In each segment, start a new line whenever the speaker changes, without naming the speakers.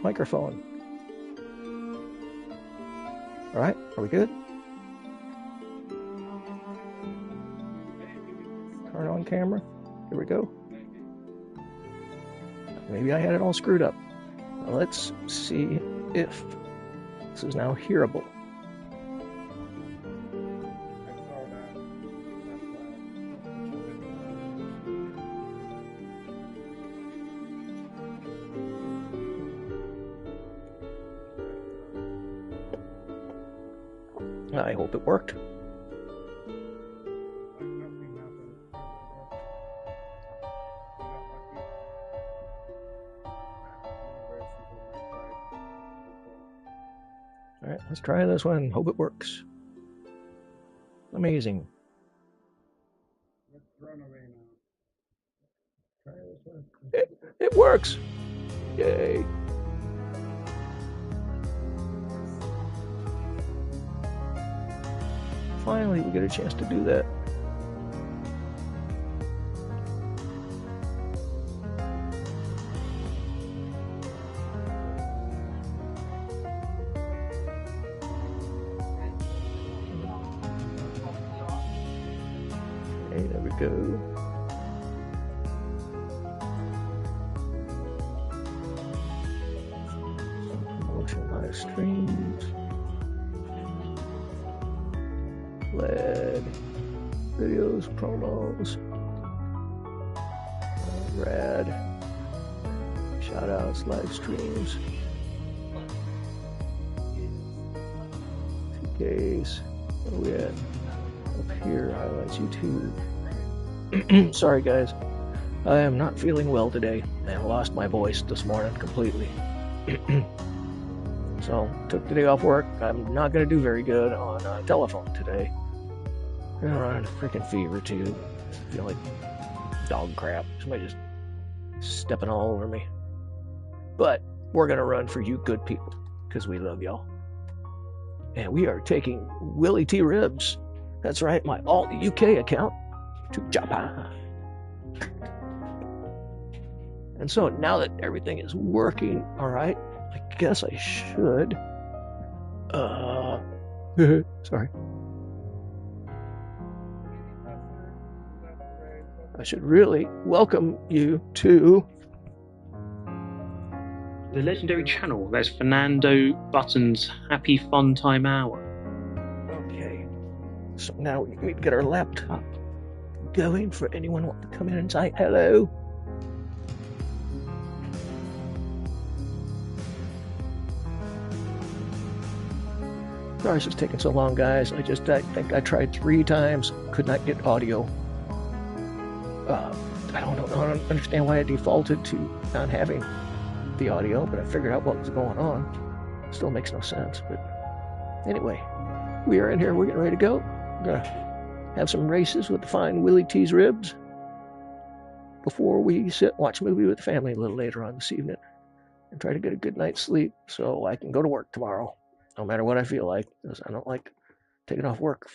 microphone. All right, are we good? Turn on camera. Here we go. Maybe I had it all screwed up. Now let's see if this is now hearable. I hope it worked. All right, let's try this one. Hope it works. Amazing. It works. Yay. Finally, we get a chance to do that. Okay, there we go. Promotion live streams. LED videos, promos, rad, shout outs, live streams, TKs, where are we at? Up here, highlights, YouTube. Sorry guys, I am not feeling well today. I lost my voice this morning completely. So, took the day off work. I'm not going to do very good on telephone today. I'm running a freaking fever too. I feel like dog crap. Somebody just stepping all over me. But we're going to run for you good people because we love y'all. And we are taking Willy T Ribs. That's right, my Alt UK account to Japan. And so now that everything is working, all right, I guess I should. Sorry. I should really welcome you to
the legendary channel. There's Fernando Button's Happy Fun Time Hour.
Okay. So now we get our laptop going for anyone who wants to come in and say hello. Sorry this is taking so long, guys. I think I tried 3 times, could not get audio. I don't understand why I defaulted to not having the audio, but I figured out what was going on. Still makes no sense, but anyway, we are in here. We're getting ready to go. We're gonna have some races with the fine Willy T's Ribs before we sit watch a movie with the family a little later on this evening and try to get a good night's sleep so I can go to work tomorrow, no matter what I feel like, because I don't like taking off work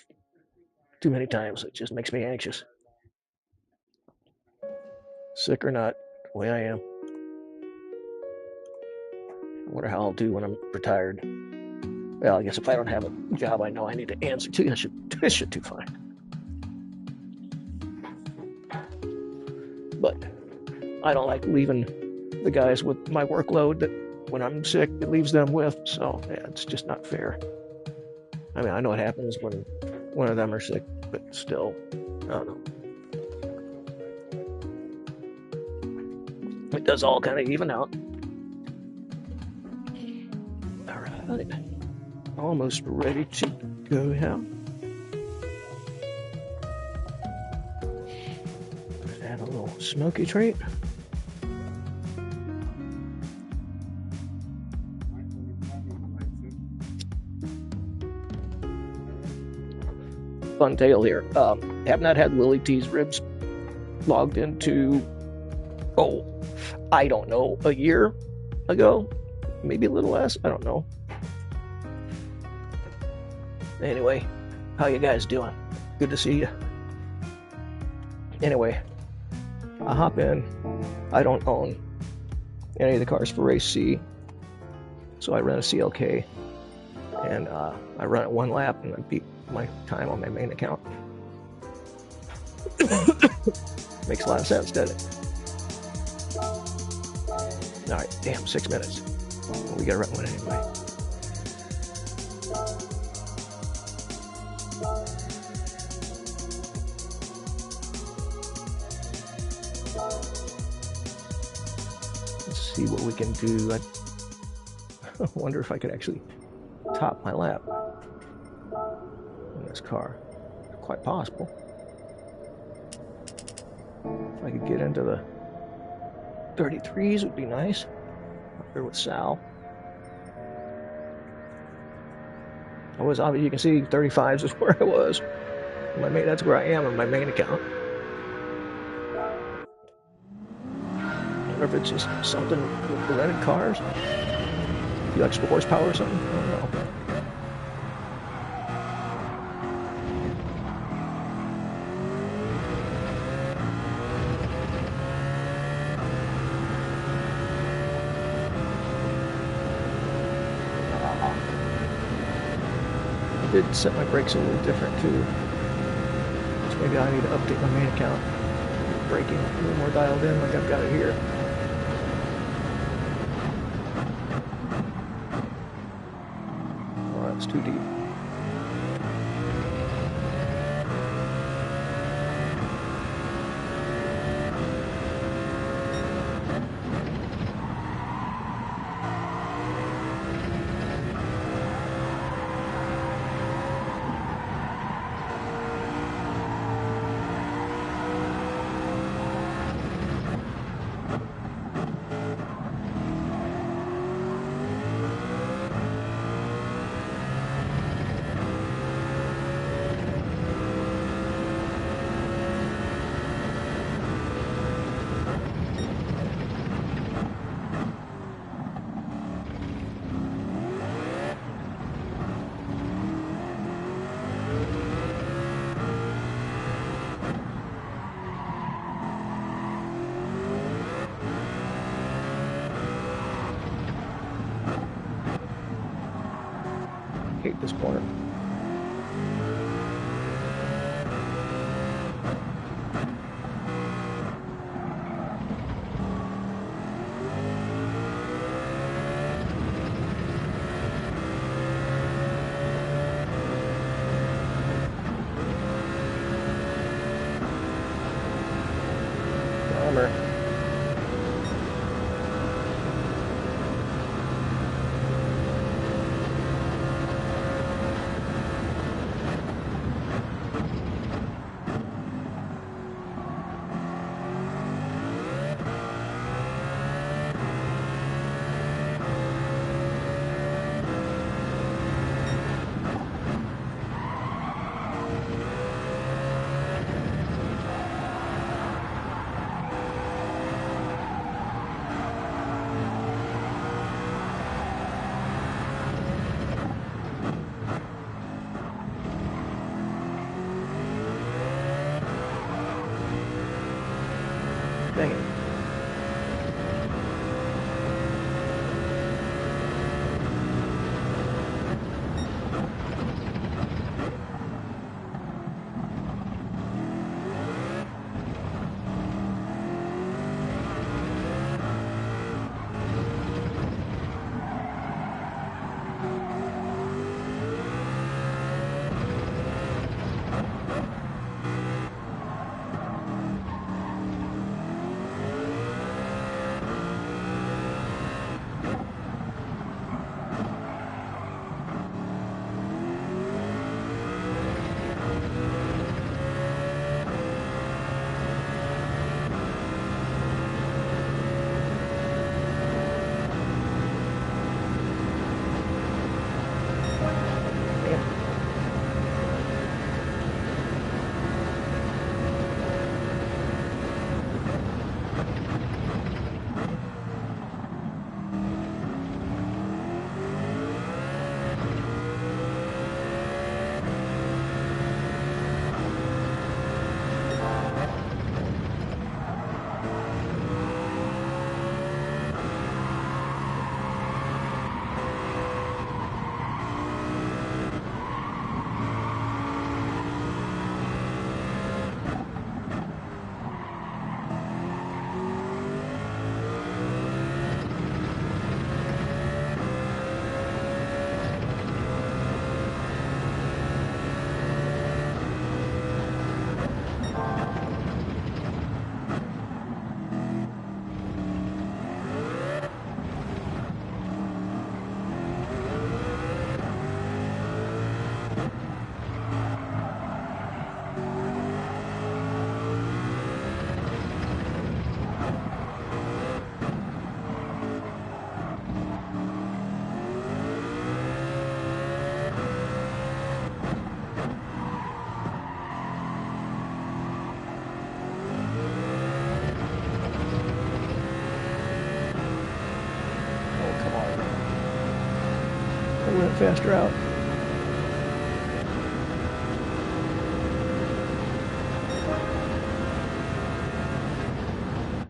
too many times. It just makes me anxious. Sick or not, the way I am. I wonder how I'll do when I'm retired. Well, I guess if I don't have a job I know I need to answer to, I should do fine. But I don't like leaving the guys with my workload that when I'm sick, it leaves them with. So, yeah, it's just not fair. I mean, I know it happens when one of them are sick, but still, I don't know. It does all kind of even out. All right. Almost ready to go now. Add a little smoky trait. Fun tale here. Have not had Willy T's Ribs logged into, I don't know, a year ago, maybe a little less, I don't know. Anyway, how you guys doing? Good to see you. Anyway, I hop in. I don't own any of the cars for Race C. So I run a CLK, and I run it 1 lap, and I beat my time on my main account. Makes a lot of sense, doesn't it? All right, damn, 6 minutes. We gotta run one anyway. Let's see what we can do. I wonder if I could actually top my lap in this car. Quite possible. If I could get into the 33s, would be nice. Up there with Sal. I was obviously, you can see 35s is where I was. That's where I am on my main account. I wonder if it's just something with the rented cars. The extra horsepower or something. I don't know. I did set my brakes a little different too. So maybe I need to update my main account. Braking a little more dialed in like I've got it here. Oh, that's too deep. Hate this corner. Bummer. went faster out.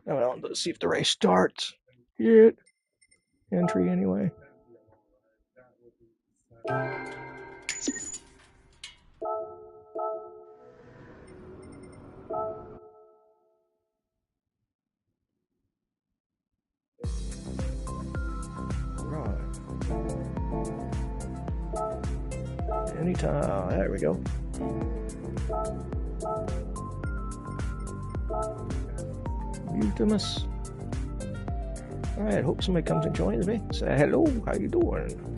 Oh, well, let's see if the race starts. Yeah. Entry anyway. Right. Anytime. There we go. Beautimus. Alright, hope somebody comes and joins me. Say hello, how you doing?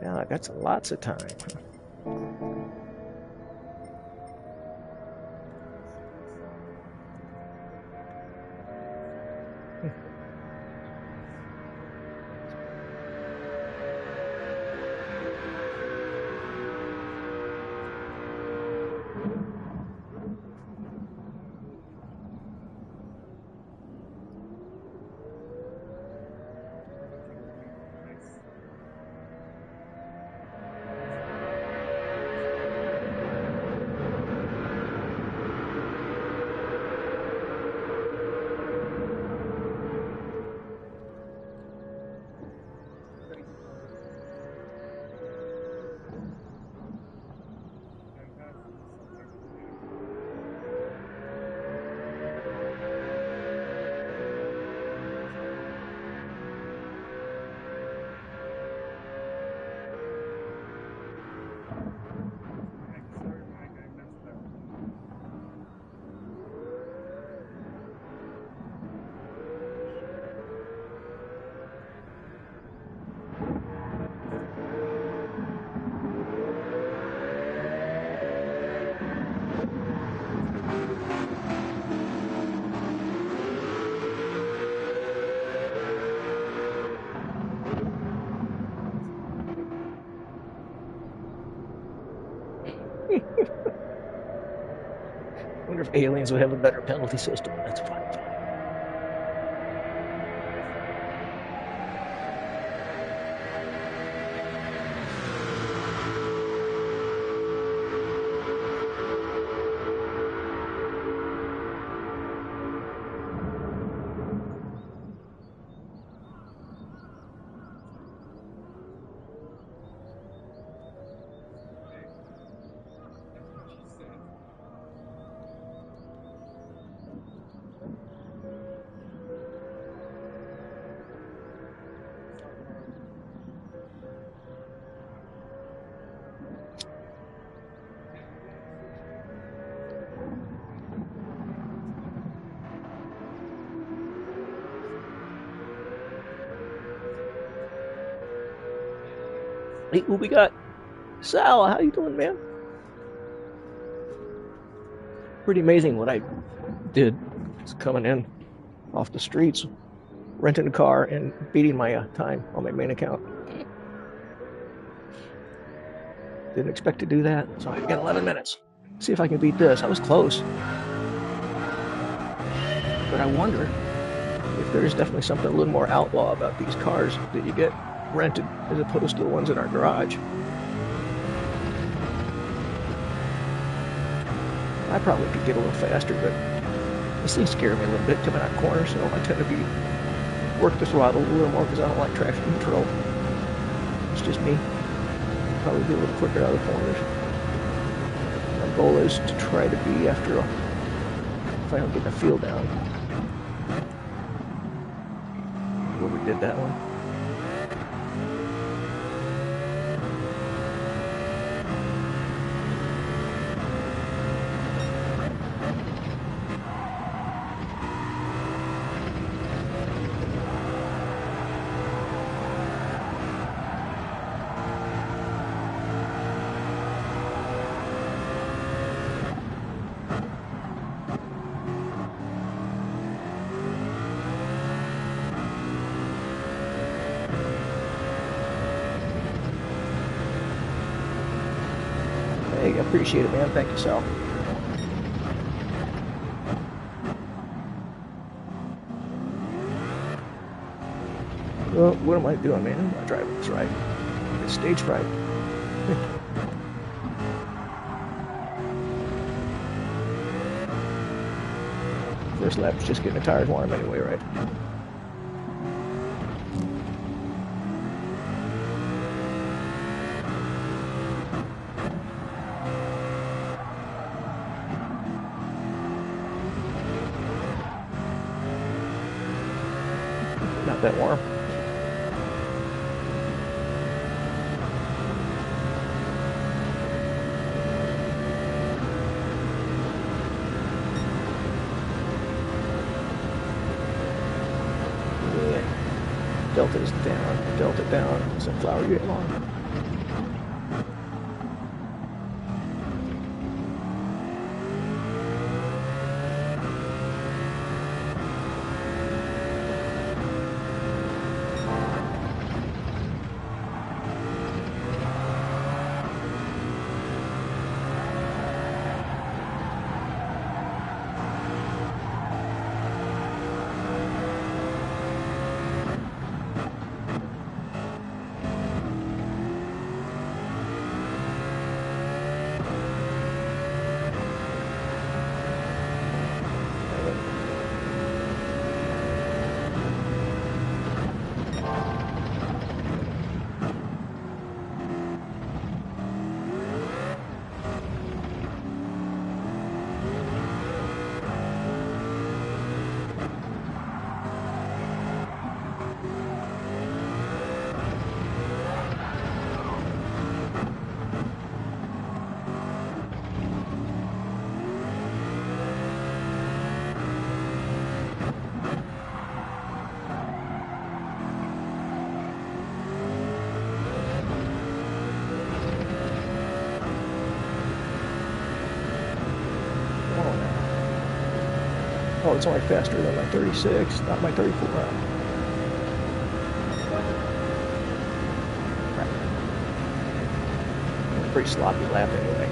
Now I got lots of time. I wonder if aliens would have a better penalty system. That's fun. Hey, who we got? Sal, how you doing, man? Pretty amazing what I did. It's coming in off the streets, renting a car, and beating my time on my main account. Didn't expect to do that, so I got 11 minutes. See if I can beat this. I was close. But I wonder if there's definitely something a little more outlaw about these cars that you get rented as opposed to the ones in our garage. I probably could get a little faster, but these things scare me a little bit coming out corners, so I tend to work the throttle a little more because I don't like traction control. It's just me. Probably be a little quicker out of the corners. My goal is to try to be if I don't get the feel down. Where we did that one. Hey, I appreciate it, man. Thank you, Sal. Well, what am I doing, man? I'm not driving this right. It's stage fright. First lap's just getting the tires warm anyway, right? Not that warm. Delta's down, delta down, sunflower, you get long. Oh, it's only faster than my 36, not my 34 round. Pretty sloppy lap anyway.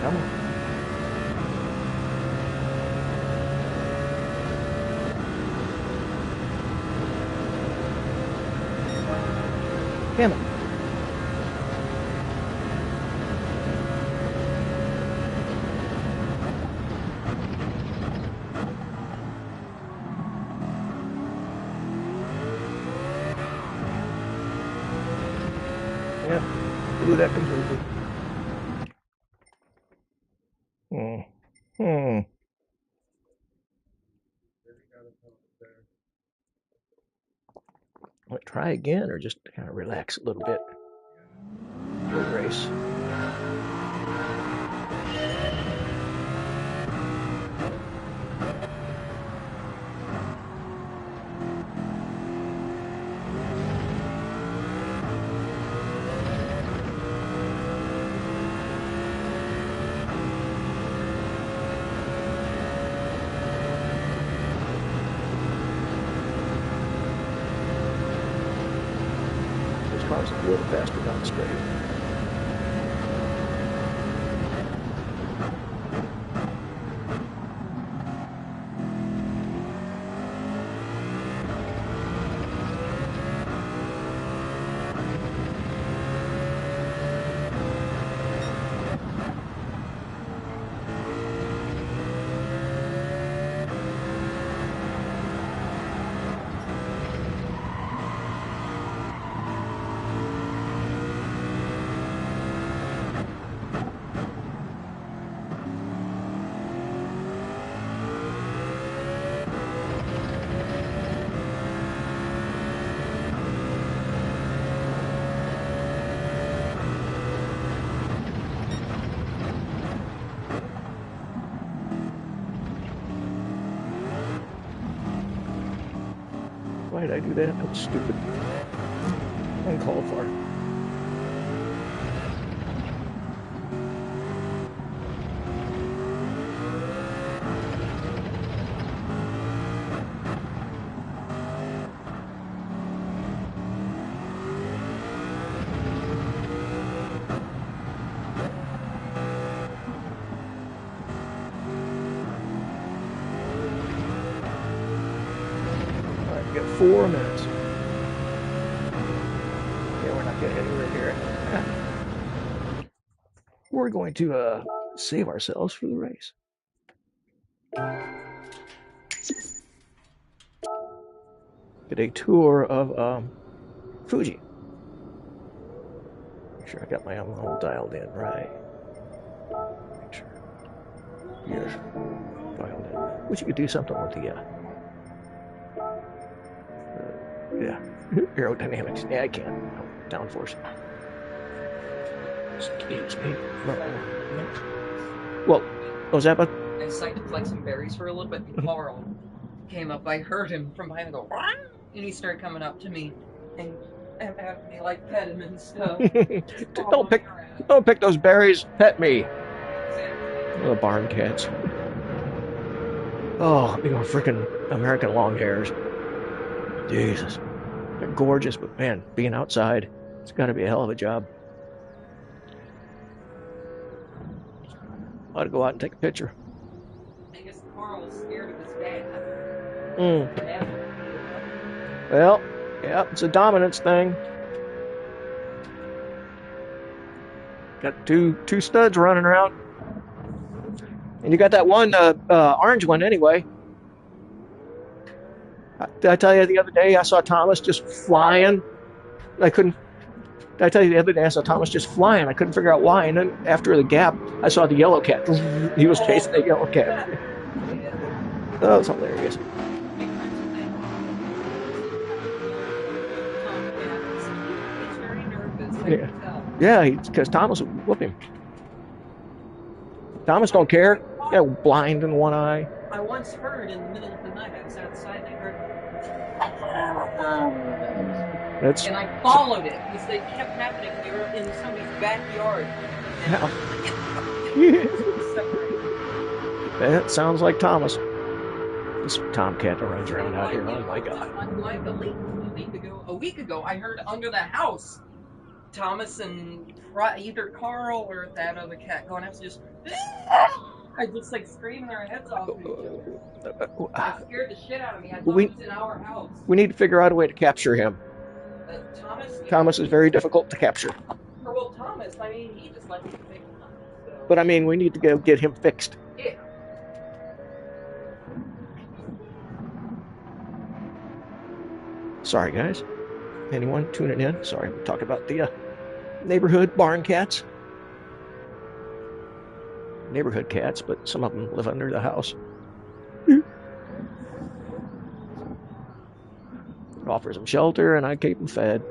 Come on. Damn it. Yeah, blew that completely. Want to try again or just kind of relax a little bit? Road race. Sometimes it's a little faster down the straight. Why did I do that? That was stupid. Uncalled for. Alright, we got 4 minutes. Yeah, we're not getting anywhere here. We're going to save ourselves for the race. Get a tour of Fuji. Make sure I got my own all dialed in right. Make sure. Yes, dialed in. Wish you could do something with the yeah, aerodynamics. Yeah, I can. No, downforce. Excuse me. Well, was that about?
I decided to collect some berries for a little bit, and Carl came up. I heard him from behind and go, "Rah!" And he started coming up to me and having me like pet him and stuff.
Don't pick those berries. Pet me. Little barn cats. Oh, you know, freaking American long hairs. Jesus. They're gorgeous, but man, being outside, it's got to be a hell of a job. Ought to go out and take a picture.
I guess Carl was scared of his dad.
Well, yeah, it's a dominance thing. Got two studs running around. And you got that one orange one anyway. Did I tell you the other day I saw Thomas just flying? Did I tell you the other day I saw Thomas just flying? I couldn't figure out why. And then after the gap, I saw the yellow cat. He was chasing the yellow cat. Oh, it's hilarious. Yeah, because Thomas would whoop him. Thomas don't care. Yeah, blind in one eye.
I once heard in the middle of the night, I was outside and I heard. And I followed it because they kept happening. We were in somebody's backyard.
That sounds like Thomas. This tomcat that runs around out here. Oh my God.
Like a week ago, I heard under the house Thomas and either Carl or that other cat going up, just I just like screaming their heads off at each other. It scared the shit out of me. I thought it was in our house.
We need to figure out a way to capture him. Thomas is very difficult to capture.
Well, Thomas, I mean, he just likes to make fun. So.
But I mean, we need to go get him fixed.
Yeah.
Sorry, guys. Anyone tuning in? Sorry, we talked about the neighborhood barn cats. Neighborhood cats, but some of them live under the house. It offers them shelter, and I keep them fed.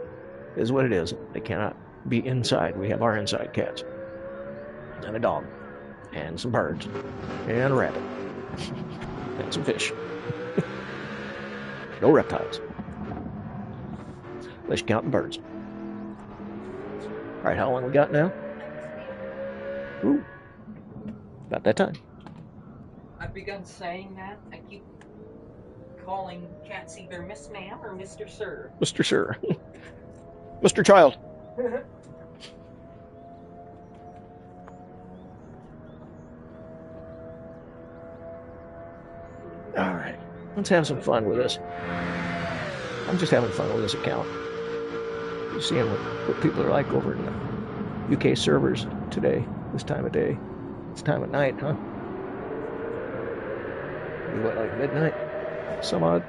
Is what it is. They cannot be inside. We have our inside cats. And a dog. And some birds. And a rabbit. And some fish. No reptiles. Let's count the birds. Alright, how long we got now? Ooh. About that time.
I've begun saying that. I keep calling cats either Miss Ma'am or Mr. Sir.
Mr. Sir. Mr. Child. All right, let's have some fun with this. I'm just having fun with this account. Just seeing what people are like over in the UK servers today, this time of day. This time of night, huh? Maybe what, like midnight? Some odd.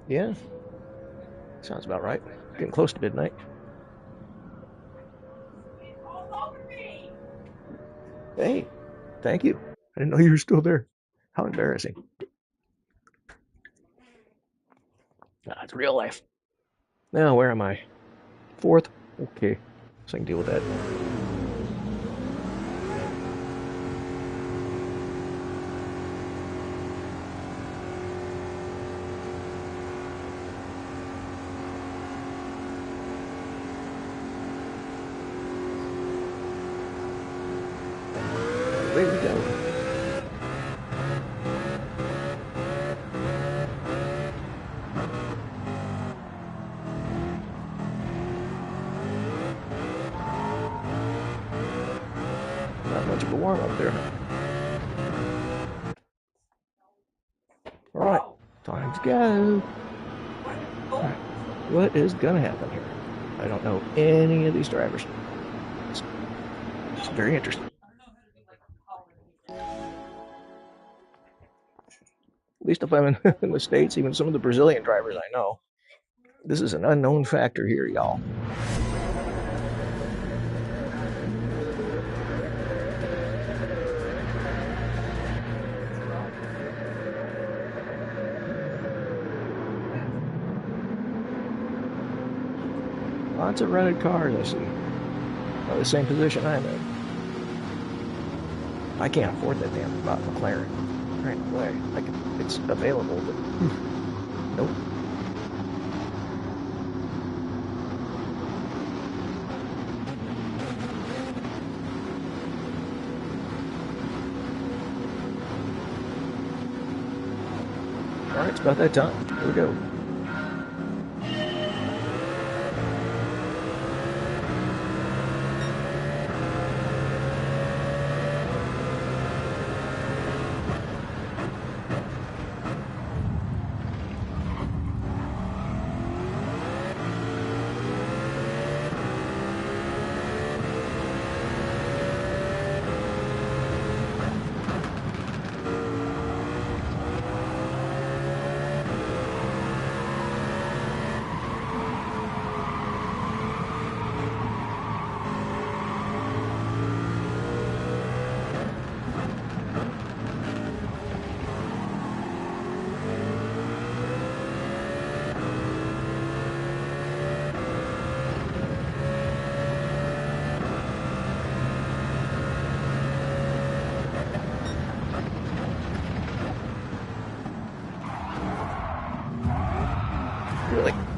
Yeah, sounds about right. Getting close to midnight. Hey, thank you. I didn't know you were still there. How embarrassing. It's real life. Now, where am I? Fourth? Okay, so I can deal with that. There we go. Not much of a warm up there. All right, time to go. All right, what is gonna happen here? I don't know any of these drivers. It's very interesting. At least if I'm in the States, even some of the Brazilian drivers I know. This is an unknown factor here, y'all. Lots of rented cars I see. Well, the same position I'm in. I can't afford that damn McLaren. Right away. Like it's available, but nope. All right, it's about that time. Here we go.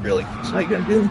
Really? That's how you gonna do?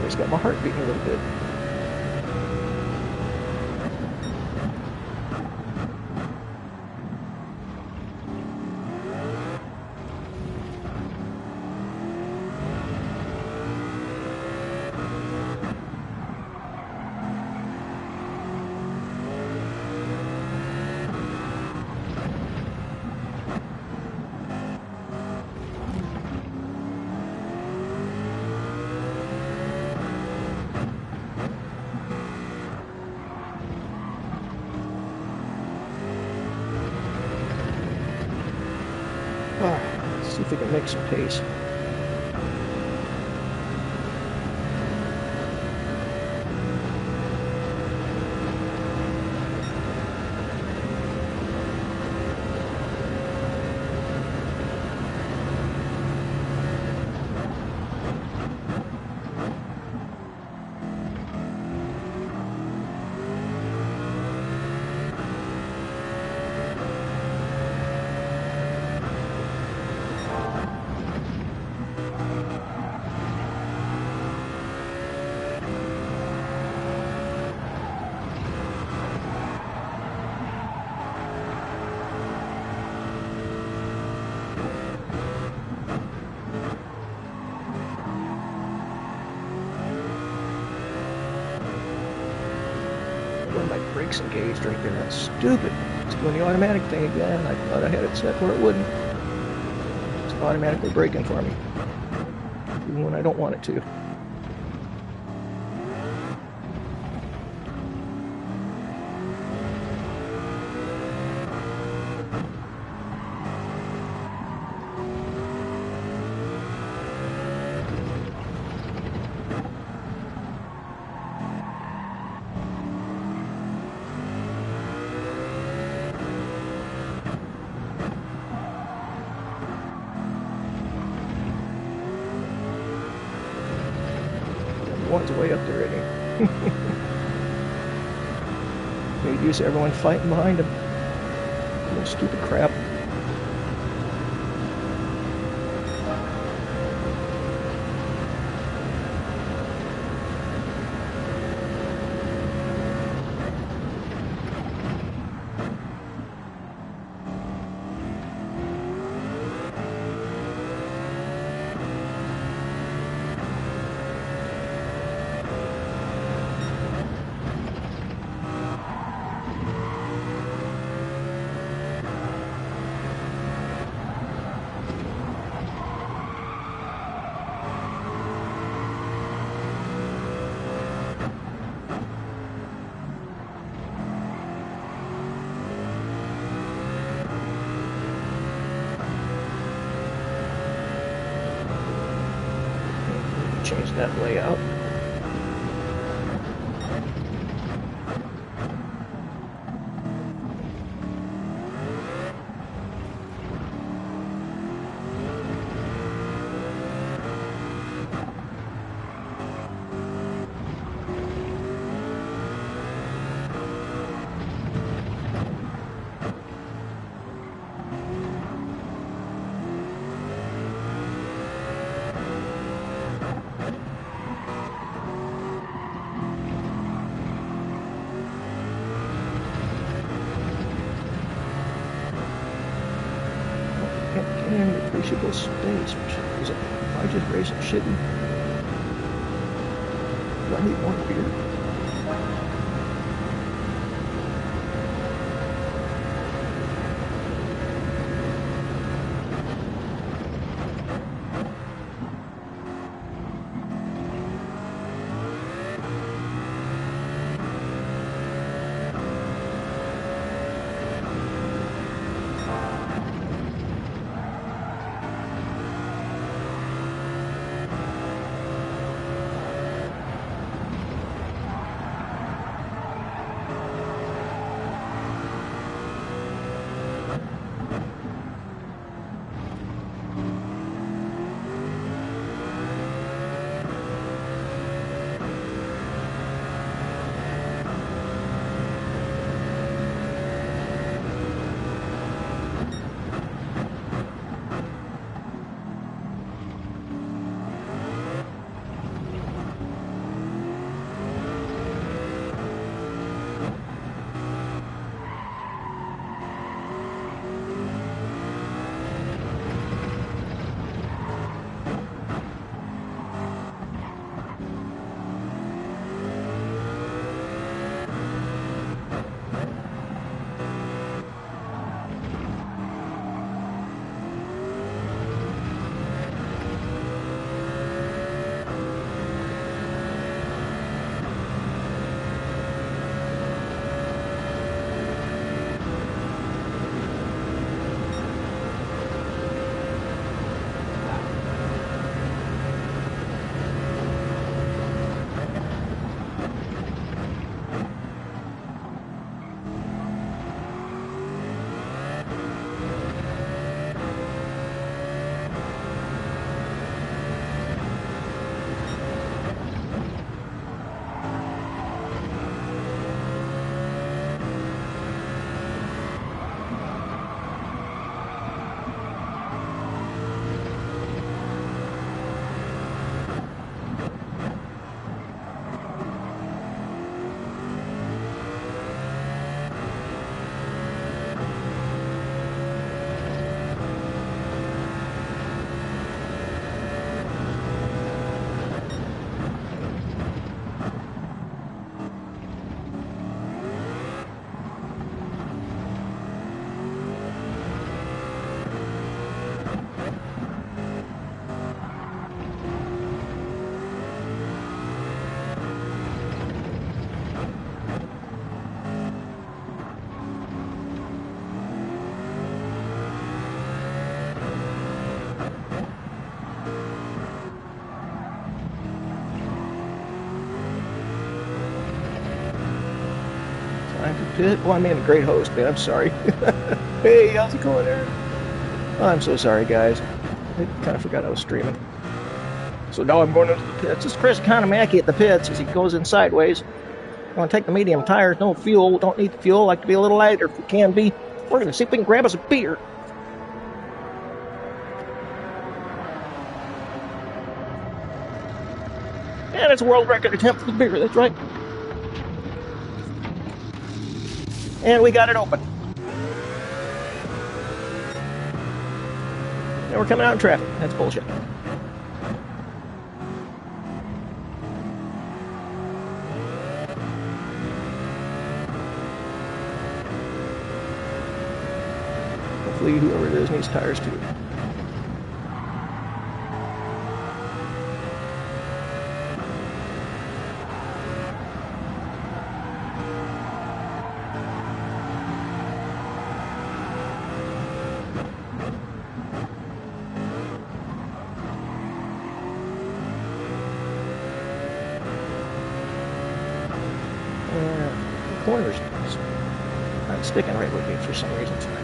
It's got my heart beating a little bit. Let's see if we can make some pace. My brakes engaged right there. That's stupid. It's doing the automatic thing again. I thought I had it set where it wouldn't. It's automatically braking for me, even when I don't want it to. One's way up there already. Made use of everyone fighting behind him. Little stupid crap. Change that layout. Any appreciable space, which is if I just raise some shit and do I need more beer? pit. Well, I mean, a great host, man. I'm sorry. Hey, how's it going, Aaron? Oh, I'm so sorry, guys. I kind of forgot I was streaming. So now I'm going into the pits. This is Chris Economaki at the pits as he goes in sideways. I'm going to take the medium tires. No fuel. Don't need the fuel. Like to be a little lighter if we can be. We're going to see if we can grab us a beer. And it's a world record attempt for the beer. That's right. And we got it open. And we're coming out in traffic. That's bullshit. Hopefully whoever it is needs tires too. The corner's not sticking right with me for some reason tonight.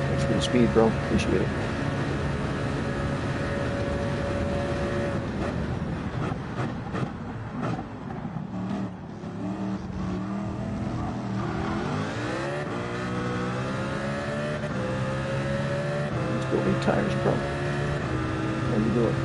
Thanks for the speed, bro. Appreciate it. Let's go need tires, bro. How you doing?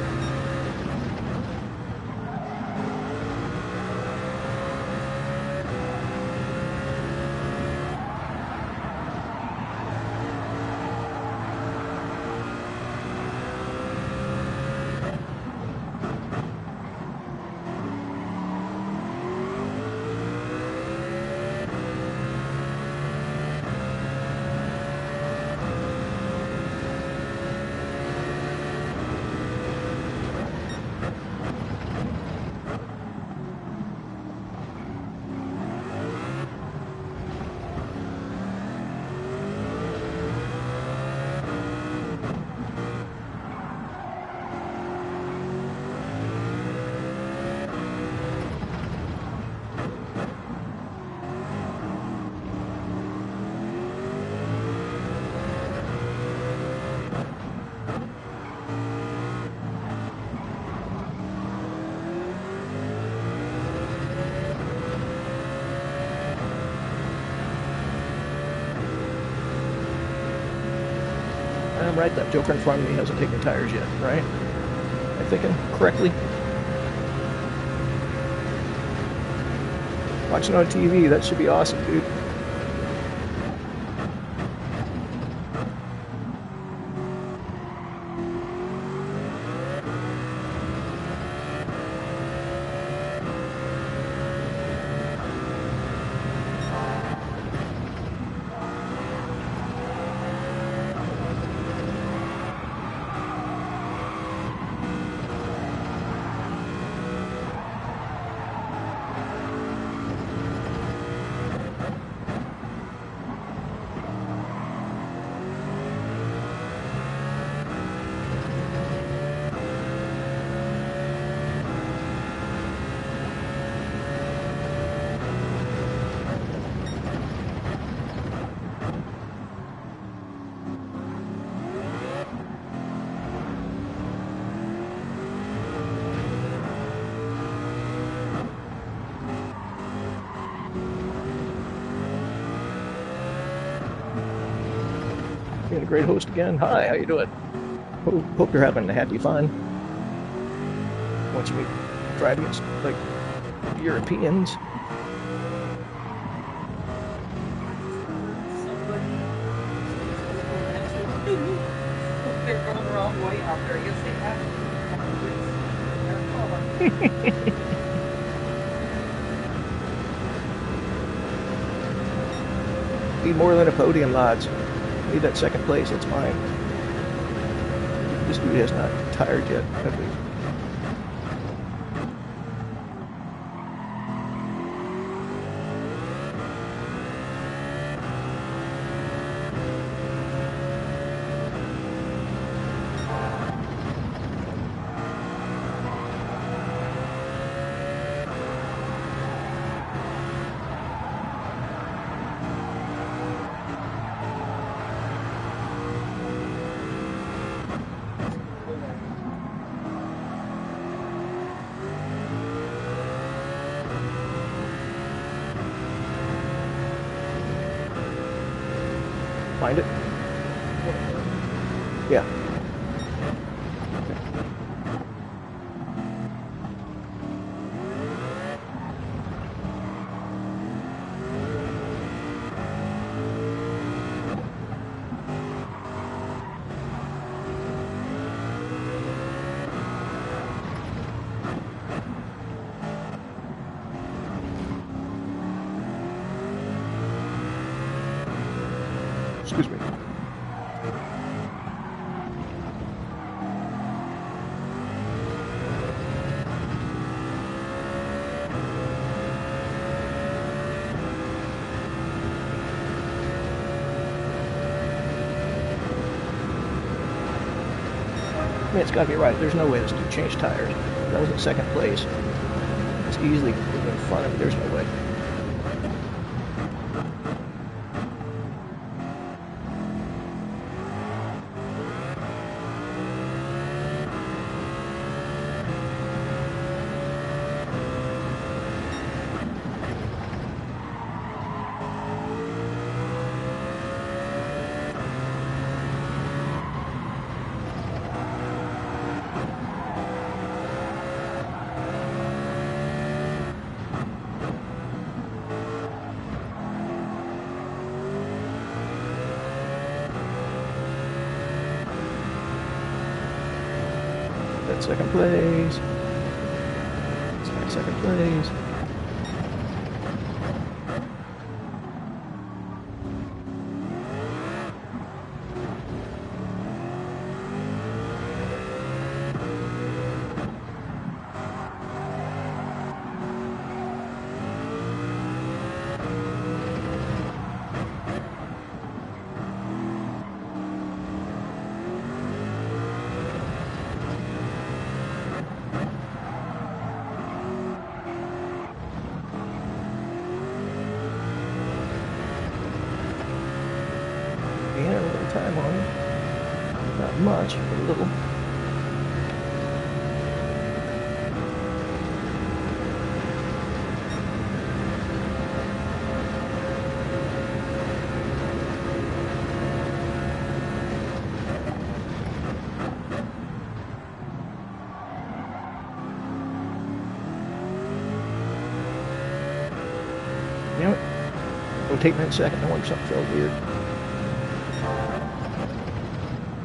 I'm right, that joker in front of me hasn't taken tires yet, right? Am I thinking correctly? Watching on TV, that should be awesome, dude. Being a great host again. Hi, how you doing? Hope you're having a happy fun. Once you meet driving, it's like Europeans.
They're going the wrong way out there. I guess they have to.
Need more than a podium, lads. Need that second place. That's mine. This dude has not tired yet, I believe. Find it? Yeah. Excuse me. I mean, it's got to be right. There's no way this dude changed tires. That was in second place. It's easily in front of me. There's no way. That's second place. That's second place. Gain a little time on it. Not much, but a little. You know what? It'll take me a second. I wonder if something felt weird.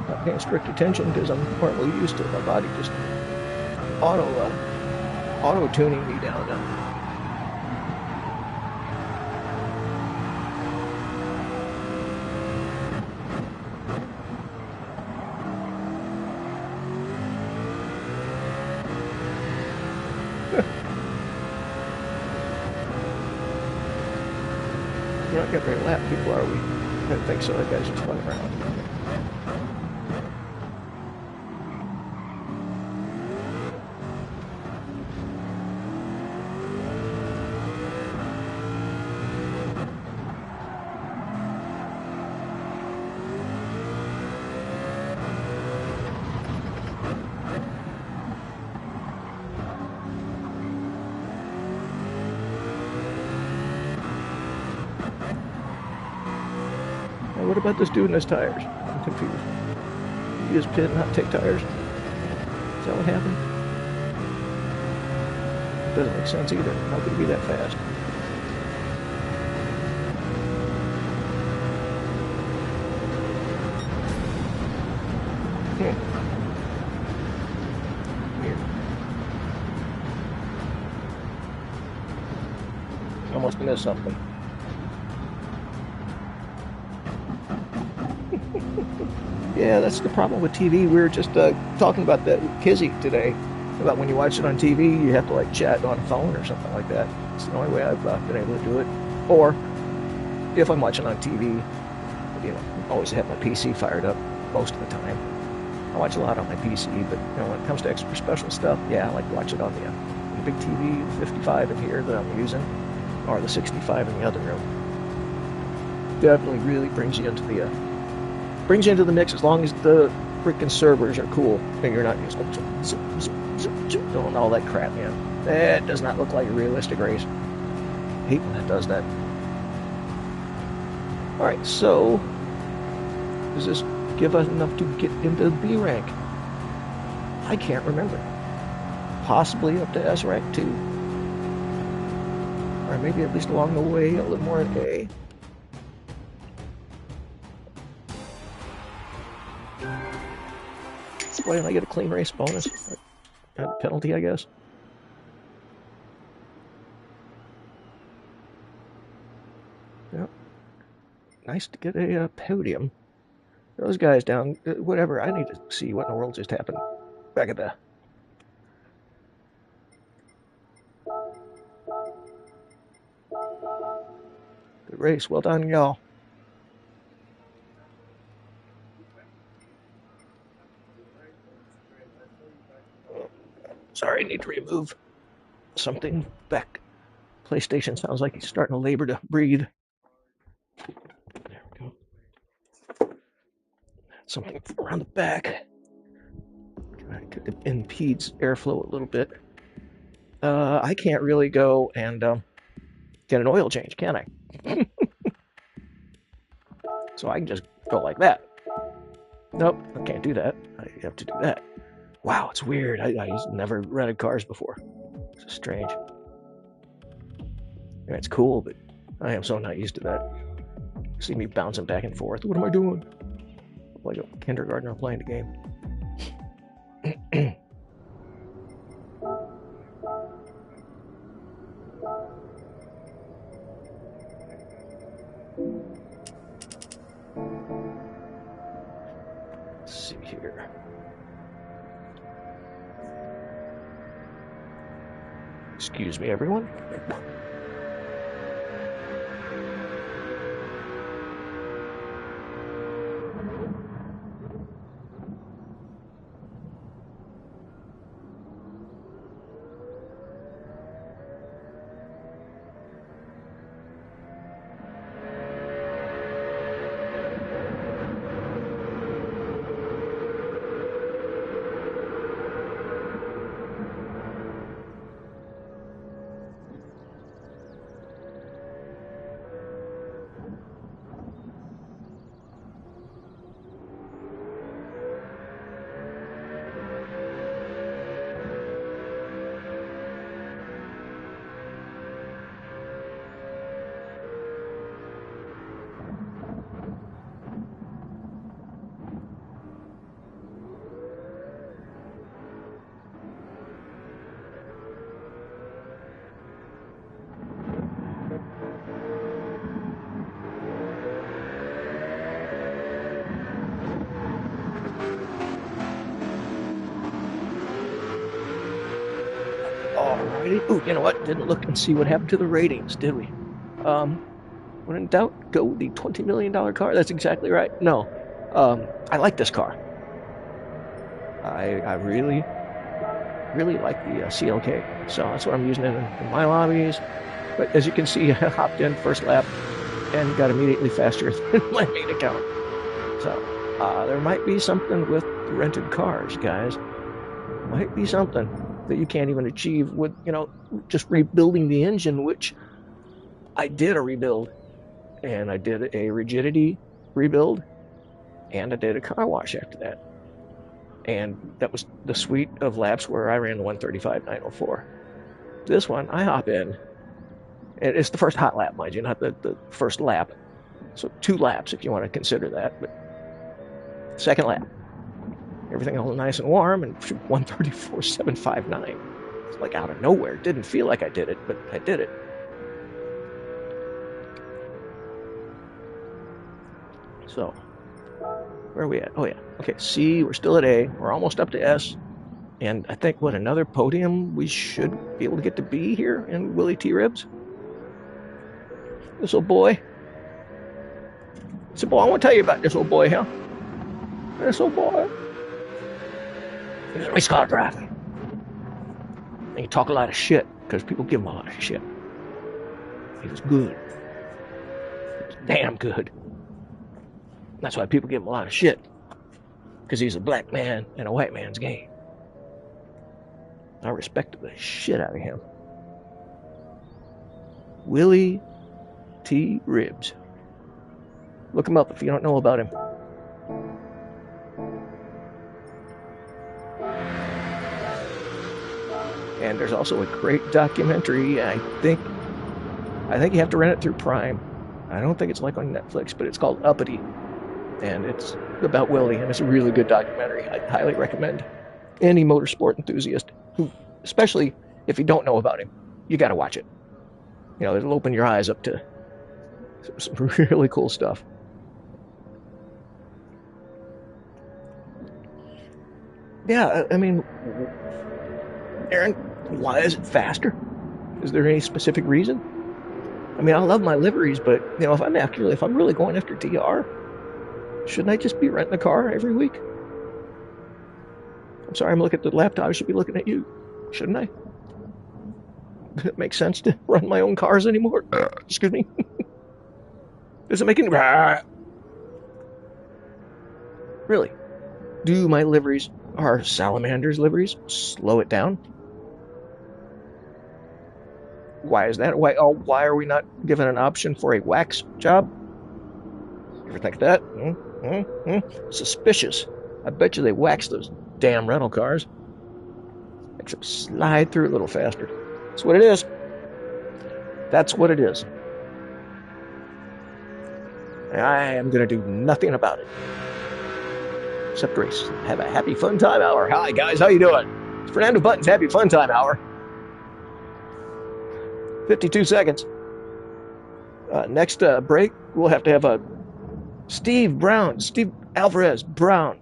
Not paying strict attention because I'm normally used to it. My body just auto tuning me down now. We're not getting very lap people, are we? I don't think so. That guy's just running around. Now, what about this dude and his tires? I'm confused. He just pit, not take tires. Is that what happened? doesn't make sense either. How could it be that fast? Weird. I must have missed something. Yeah, that's the problem with TV. We were just talking about that with Kizzy today. About when you watch it on TV, you have to like chat on a phone or something like that. It's the only way I've been able to do it. Or if I'm watching on TV, you know, I always have my PC fired up most of the time. I watch a lot on my PC, but you know, when it comes to extra special stuff, yeah, I like to watch it on the big TV, the 55 in here that I'm using, or the 65 in the other room. Definitely really brings you into the mix as long as the freaking servers are cool and you're not just doing all that crap, man. That does not look like a realistic race. I hate when that does that. Alright, so does this give us enough to get into B rank? I can't remember. Possibly up to S rank 2. Or maybe at least along the way a little more in A. Why didn't I get a clean race bonus? A penalty, I guess. Yep. Nice to get a podium. Those guys down, whatever. I need to see what in the world just happened back at the good race. Well done, y'all. Sorry, I need to remove something back. PlayStation sounds like he's starting to labor to breathe. There we go. Something around the back. It impedes airflow a little bit. I can't really go and get an oil change, can I? So I can just go like that. Nope, I can't do that. I have to do that. Wow, it's weird. I never rented cars before. It's strange. And it's cool, but I am so not used to that. See me bouncing back and forth. What am I doing? Like a kindergartner playing the game. Let's see here. Excuse me, everyone. Alrighty. Ooh, you know what? Didn't look and see what happened to the ratings, did we? When in doubt, go with the $20 million car. That's exactly right. No. I like this car. I really like the CLK. So that's what I'm using in my lobbies. But as you can see, I hopped in first lap and got immediately faster than my main account. So there might be something with the rented cars, guys. Might be something that you can't even achieve with, you know, just rebuilding the engine, which I did a rebuild. And I did a rigidity rebuild. And I did a car wash after that. And that was the suite of laps where I ran the 135.904. This one, I hop in. And it's the first hot lap, mind you, not the first lap. So 2 laps, if you want to consider that. But second lap. Everything all nice and warm, and 134.759. It's like out of nowhere. It didn't feel like I did it, but I did it. So, where are we at? Oh, yeah. Okay, C, we're still at A. We're almost up to S. And I think, what, another podium we should be able to get to B here in Willy T. Ribs? This old boy. So, boy, I want to tell you about this old boy, huh? This old boy. He's a race car driver. And he talk a lot of shit, because people give him a lot of shit. He was good. He was damn good. That's why people give him a lot of shit. Because he's a black man in a white man's game. I respected the shit out of him. Willy T. Ribs. Look him up if you don't know about him. And there's also a great documentary. I think you have to rent it through Prime. I don't think it's like on Netflix, but it's called Uppity. And it's about Willy, and it's a really good documentary. I highly recommend any motorsport enthusiast, who, especially if you don't know about him, you got to watch it. You know, it'll open your eyes up to some really cool stuff. Yeah, I mean, Aaron, why is it faster? Is there any specific reason? I mean, I love my liveries, but you know, if I'm really going after DR, shouldn't I just be renting a car every week? I'm sorry, I'm looking at the laptop. I should be looking at you, shouldn't I? Does it make sense to run my own cars anymore? Excuse me. Does it make any... Really? Do my liveries, our Salamander's liveries, slow it down? Why is that? Why are we not given an option for a wax job? You ever think of that? Suspicious. I bet you they wax those damn rental cars. Makes them slide through a little faster. That's what it is. That's what it is. I am going to do nothing about it. Except race. Have a happy fun time hour. Hi guys, how you doing? It's Fernando Button's Happy Fun Time Hour. 52 seconds. Next break, we'll have to have a Steve Alvarez Brown,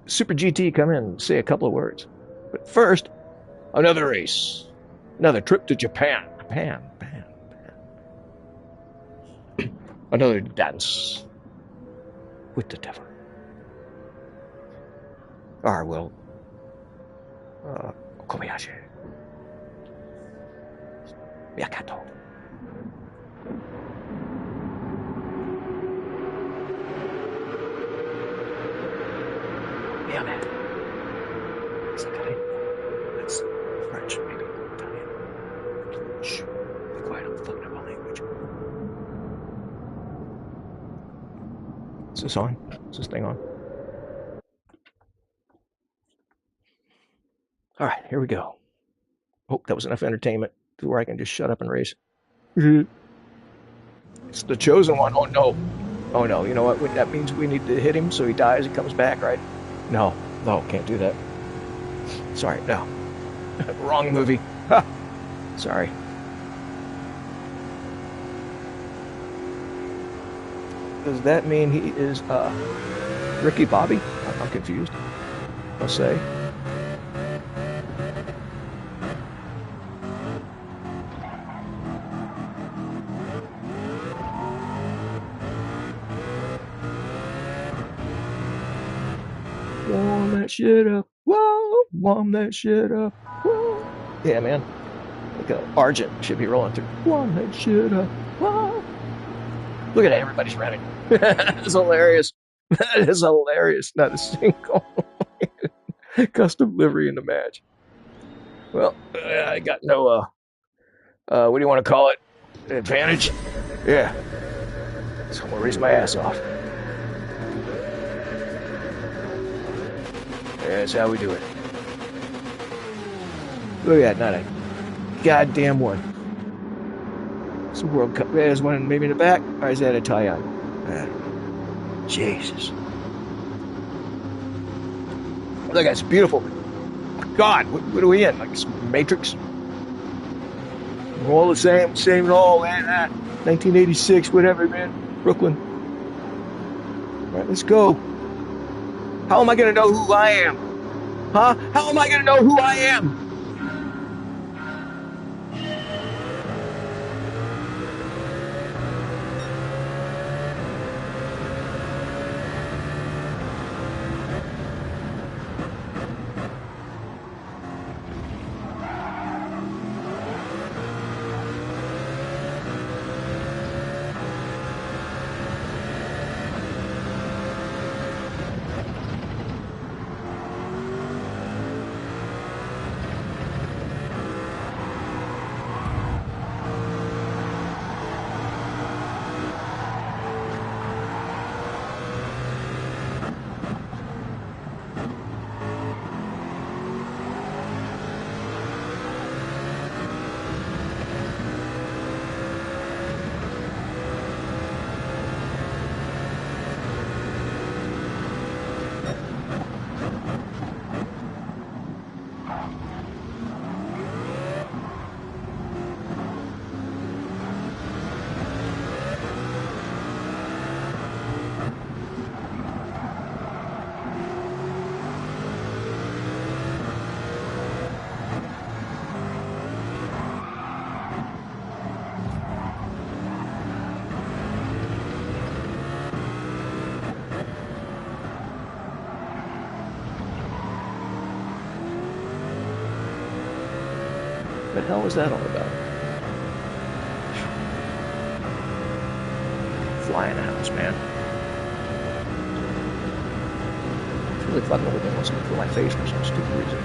Super GT come in and say a couple of words. But first, another race. Another trip to Japan. Another dance with the devil. Kobayashi. Yakato. Yeah, man. That's French, maybe Italian. Shh. Be quiet, I'm fucking up my language. Is this on? Is this thing on? All right, here we go. Hope that was enough entertainment to where I can just shut up and race. It's the chosen one. Oh no. Oh no. You know what? That means we need to hit him so he dies and comes back, right? No, can't do that. Sorry, no. Wrong movie. Ha. Sorry. Does that mean he is Ricky Bobby? I'm confused. I'll say. Warm that shit up. Whoa, warm that shit up. Whoa. Yeah, man. Like Argent should be rolling through. Warm that shit up. Whoa. Look at that, everybody's running. That's hilarious. That is hilarious. Not a single custom livery in the match. Well, I got no, what do you want to call it? Advantage? Yeah. So I'm going to raise my ass off. That's how we do it. Look at that, not a goddamn one. It's a World Cup. There's one maybe in the back, or is that a Italian? Jesus. Look, it's beautiful. God, what are we in? Like some Matrix? We're all the same and all, man. 1986, whatever, man. Brooklyn. All right, let's go. How am I going to know who I am? Huh? How am I going to know who I am? What the hell was that all about? Flying house, man. It's really fucking with me. Wants to for my face for some stupid reason.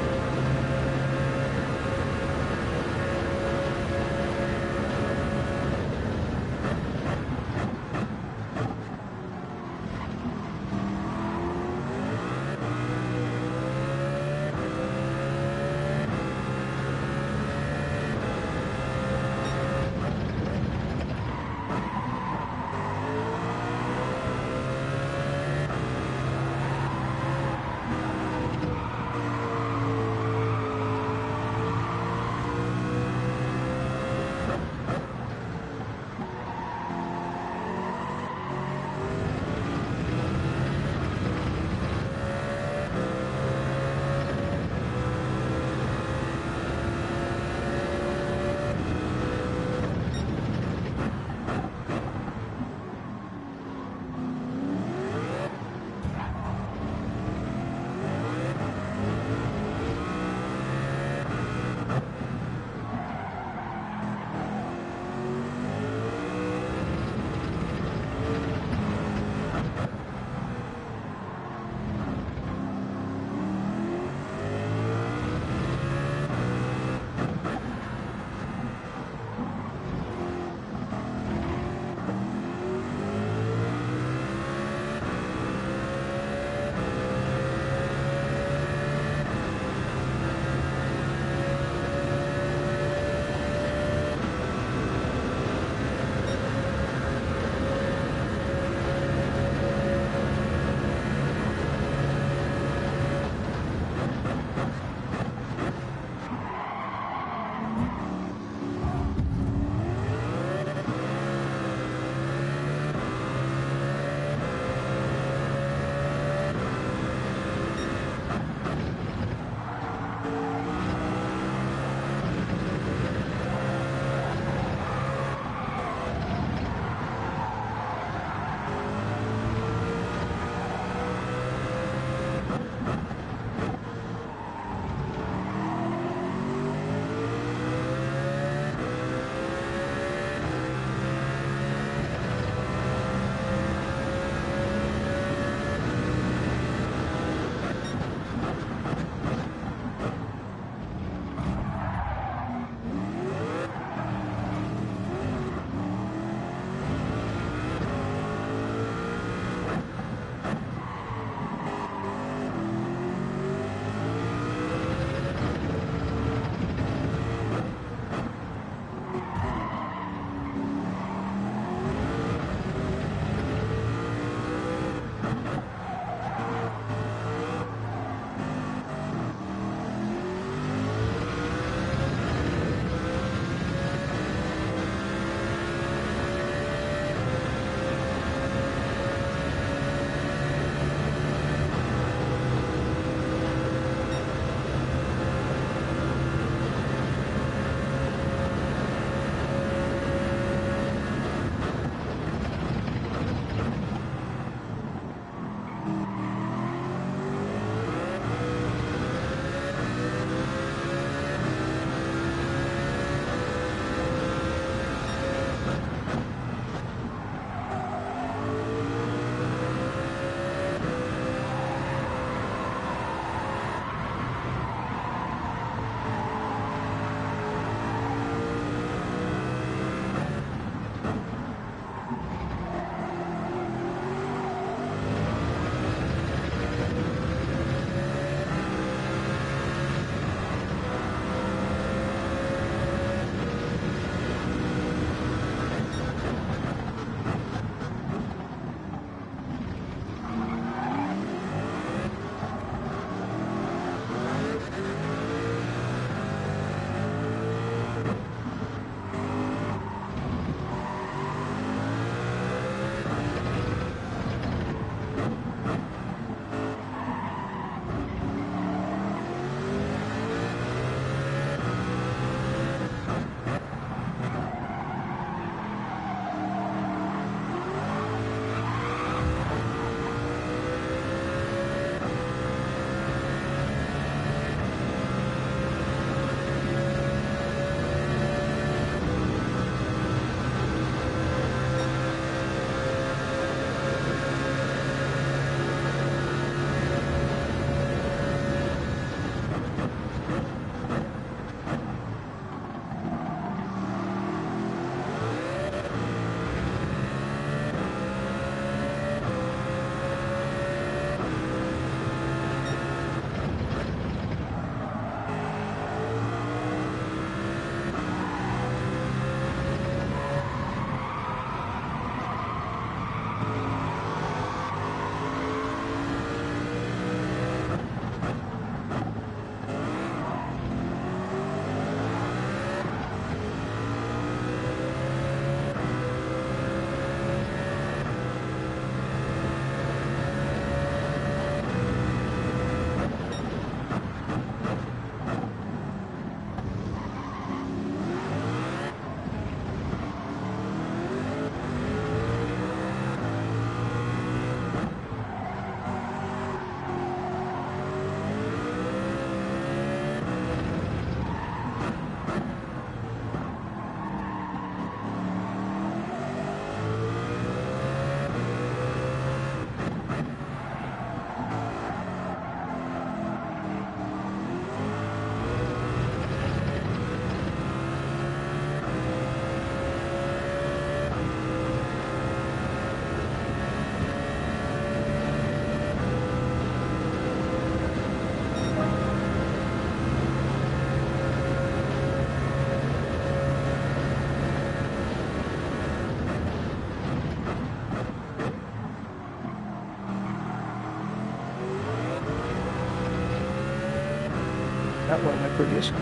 not one of my prettiest.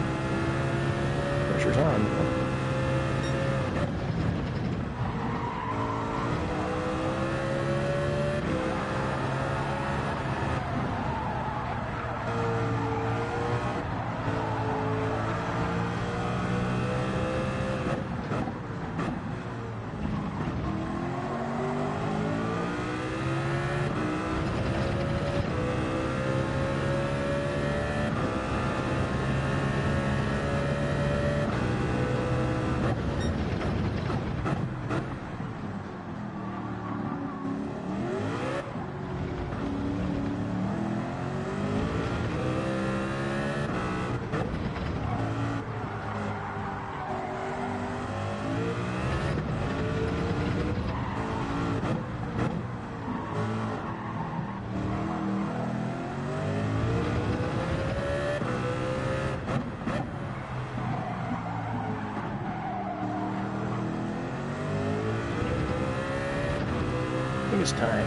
Pressure's on. I think it's time.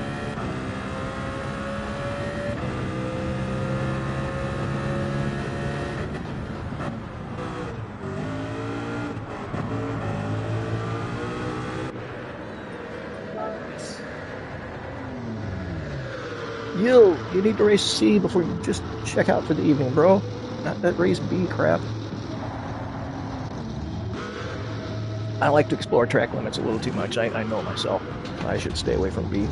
You need to race C before you just check out for the evening, bro. Not that race B crap. I like to explore track limits a little too much. I know myself. I should stay away from B.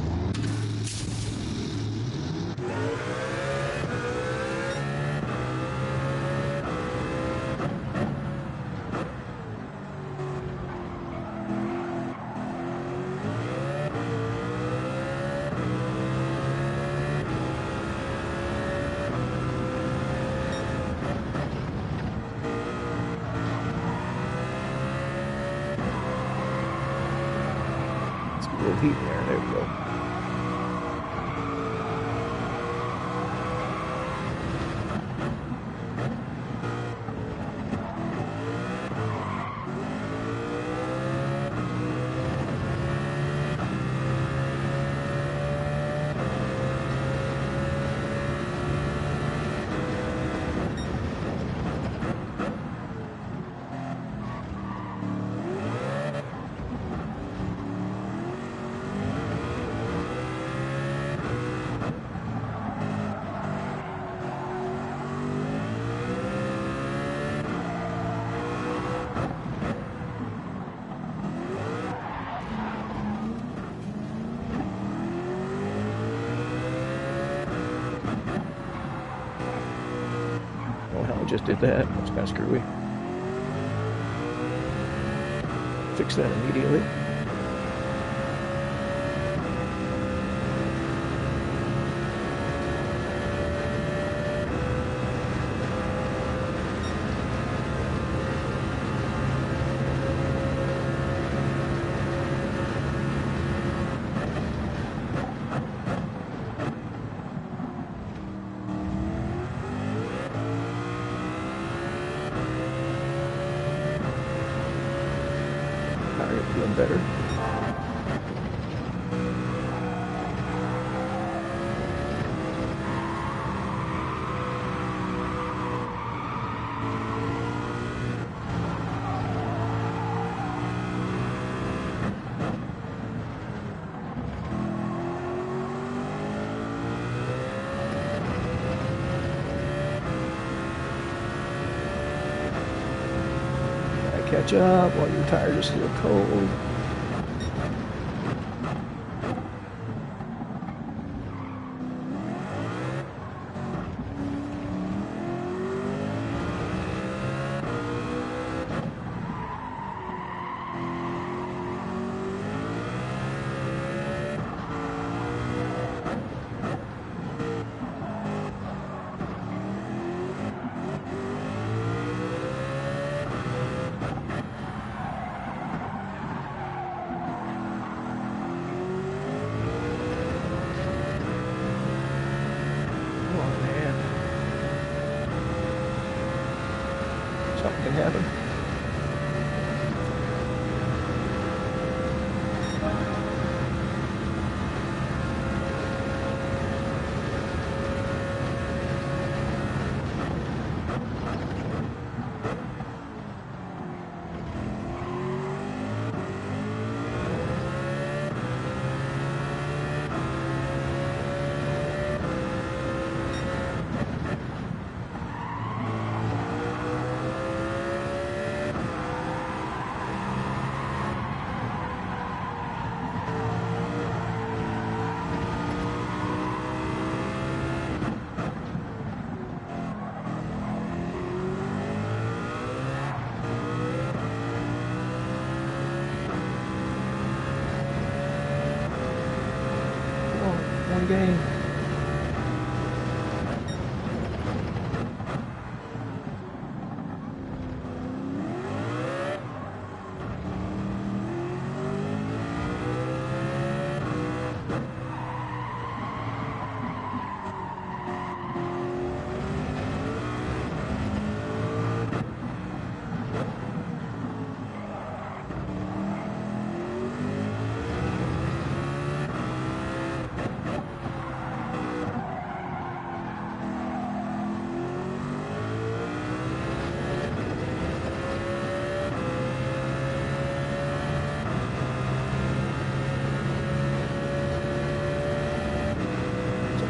A little heat in there. There we go. Oh hell, I just did that. That's kind of screwy. Fix that immediately. Alright, doing better. Catch up while your tires are still cold. Something can happen. game.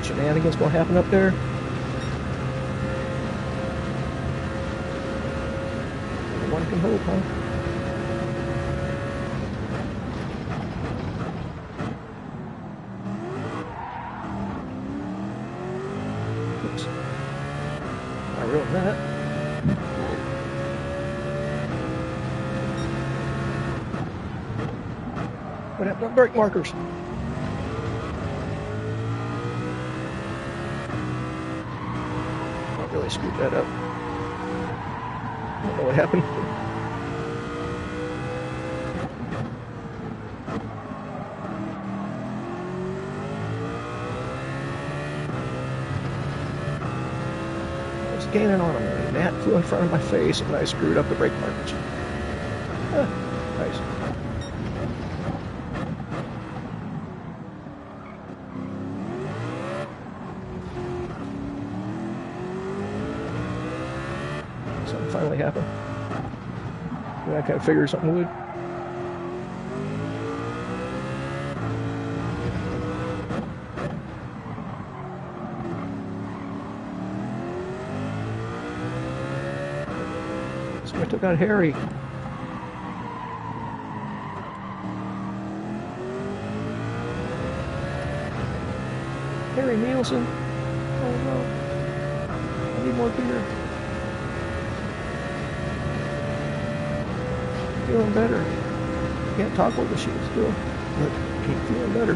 Shenanigans gonna happen up there. One can hope, huh? Oops. I ruined that. What happened to brake markers? Really screwed that up. I don't know what happened. I was gaining on him, and that flew in front of my face, and I screwed up the brake markers. Nice. Something finally happened. And I kind of figured something would. So I took out Harry. Harry Nielsen. Oh no. I need more beer. Feeling better. Can't talk with the sheep still, but keep feeling better.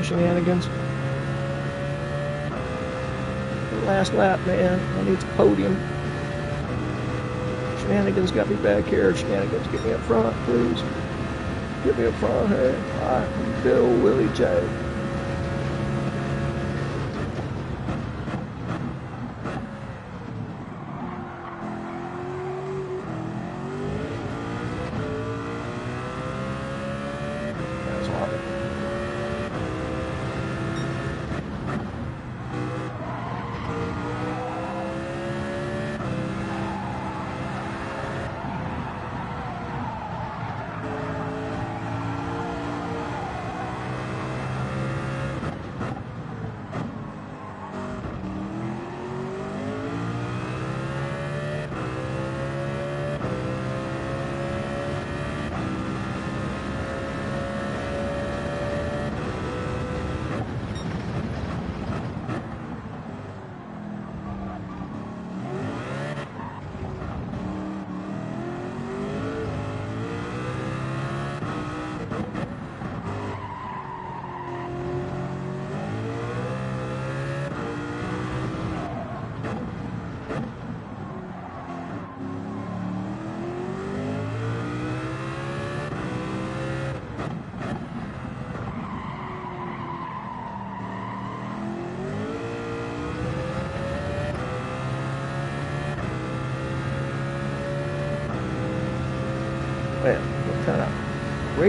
Shenanigans. The last lap, man. I need the podium. Shenanigans got me back here. Shenanigans, get me up front, please. Get me up front. Hey, I'm Bill Willie J. That's hard.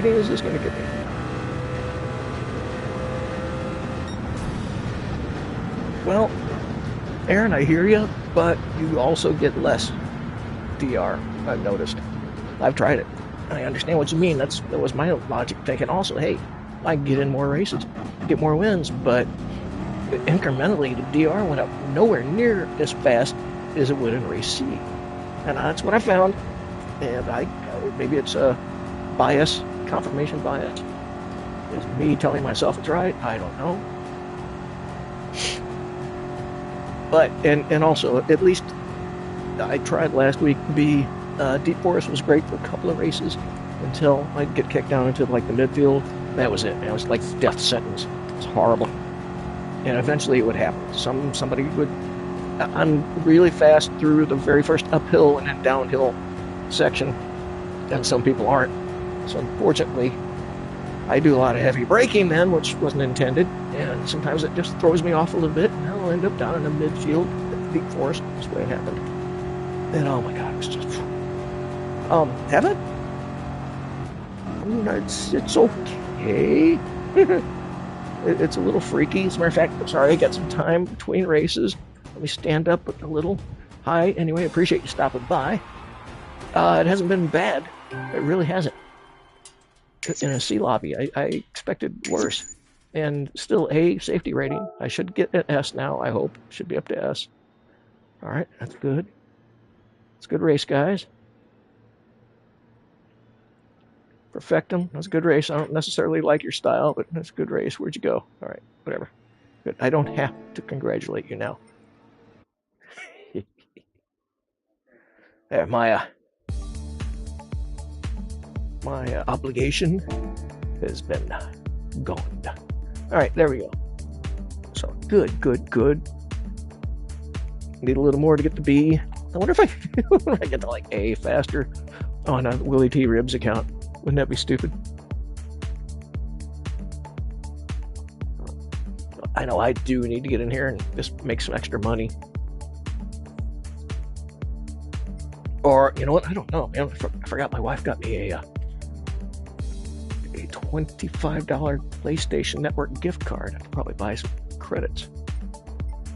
rating is this going to get me? Well, Aaron, I hear you, but you also get less DR, I've noticed. I've tried it. I understand what you mean. That was my logic, thinking also, hey, I can get in more races, get more wins, but incrementally the DR went up nowhere near as fast as it would in race C. And that's what I found. And maybe it's a bias, confirmation bias. It's me telling myself it's right. I don't know. But, and also, at least I tried last week. Deep Forest was great for a couple of races until I'd get kicked down into like the midfield. That was it. It was like death sentence. It was horrible. And eventually it would happen. Somebody would, I'm really fast through the very first uphill and then downhill section, and some people aren't. So unfortunately, I do a lot of heavy braking then, which wasn't intended, and sometimes it just throws me off a little bit, and I'll end up down in the midfield at the Deep Forest. That's the way it happened. And oh my God, it was just... have it? It's okay. It's a little freaky. As a matter of fact, I'm sorry, I got some time between races. Let me stand up a little. Hi, anyway, appreciate you stopping by. It hasn't been bad. It really hasn't. In a C lobby, I expected worse. And still a safety rating. I should get an S now, I hope. Should be up to S. All right, that's good. It's a good race, guys. Perfectum. That's a good race. I don't necessarily like your style, but that's a good race. Where'd you go? All right, whatever. Good. I don't have to congratulate you now. There, my obligation has been gone. All right, there we go. So good. Need a little more to get to B. I wonder if I get to like A faster on a Willy T. Ribs account. Wouldn't that be stupid? I know I do need to get in here and just make some extra money. Or, you know what? I don't know, man. I forgot my wife got me a $25 PlayStation Network gift card. I could probably buy some credits.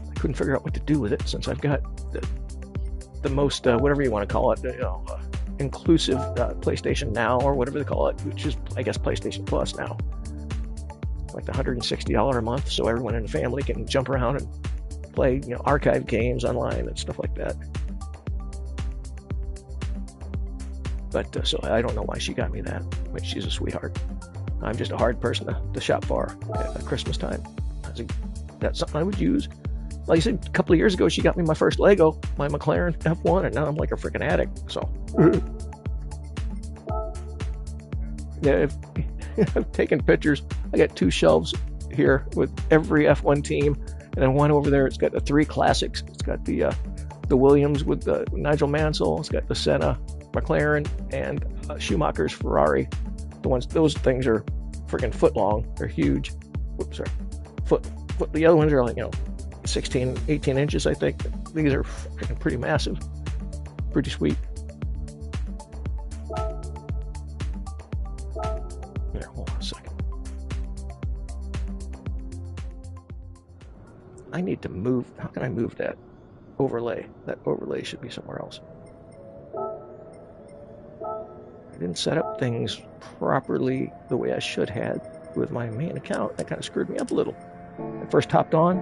I couldn't figure out what to do with it since I've got the most, whatever you want to call it, inclusive PlayStation Now or whatever they call it, which is, I guess, PlayStation Plus now. Like the $160 a month, so everyone in the family can jump around and play, archive games online and stuff like that. But so I don't know why she got me that. I mean, she's a sweetheart. I'm just a hard person to shop for at Christmas time. That's something I would use. Like I said, a couple of years ago, she got me my first Lego, my McLaren F1, and now I'm like a freaking addict. So, yeah, I've taken pictures. I got 2 shelves here with every F1 team, and then one over there. It's got the 3 classics. It's got the Williams with the Nigel Mansell. It's got the Senna, McLaren, and Schumacher's Ferrari. Those things are freaking foot long. They're huge. Whoops, sorry. Foot. The other ones are like 16, 18 inches, I think. These are freaking pretty massive. Pretty sweet. There, hold on a second. I need to move. How can I move that overlay? That overlay should be somewhere else. I didn't set up things properly the way I should have with my main account. That kind of screwed me up a little. When I first hopped on,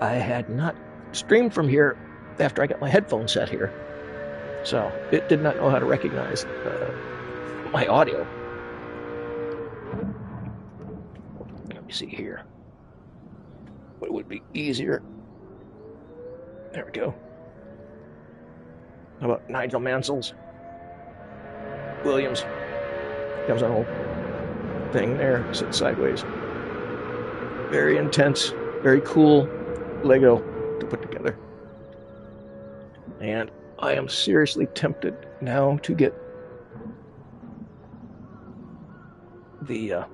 I had not streamed from here after I got my headphone set here. So it did not know how to recognize my audio. Let me see here. What would be easier? There we go. How about Nigel Mansell's? Williams. Comes on a whole thing there, sits sideways. Very intense, very cool Lego to put together. And I am seriously tempted now to get the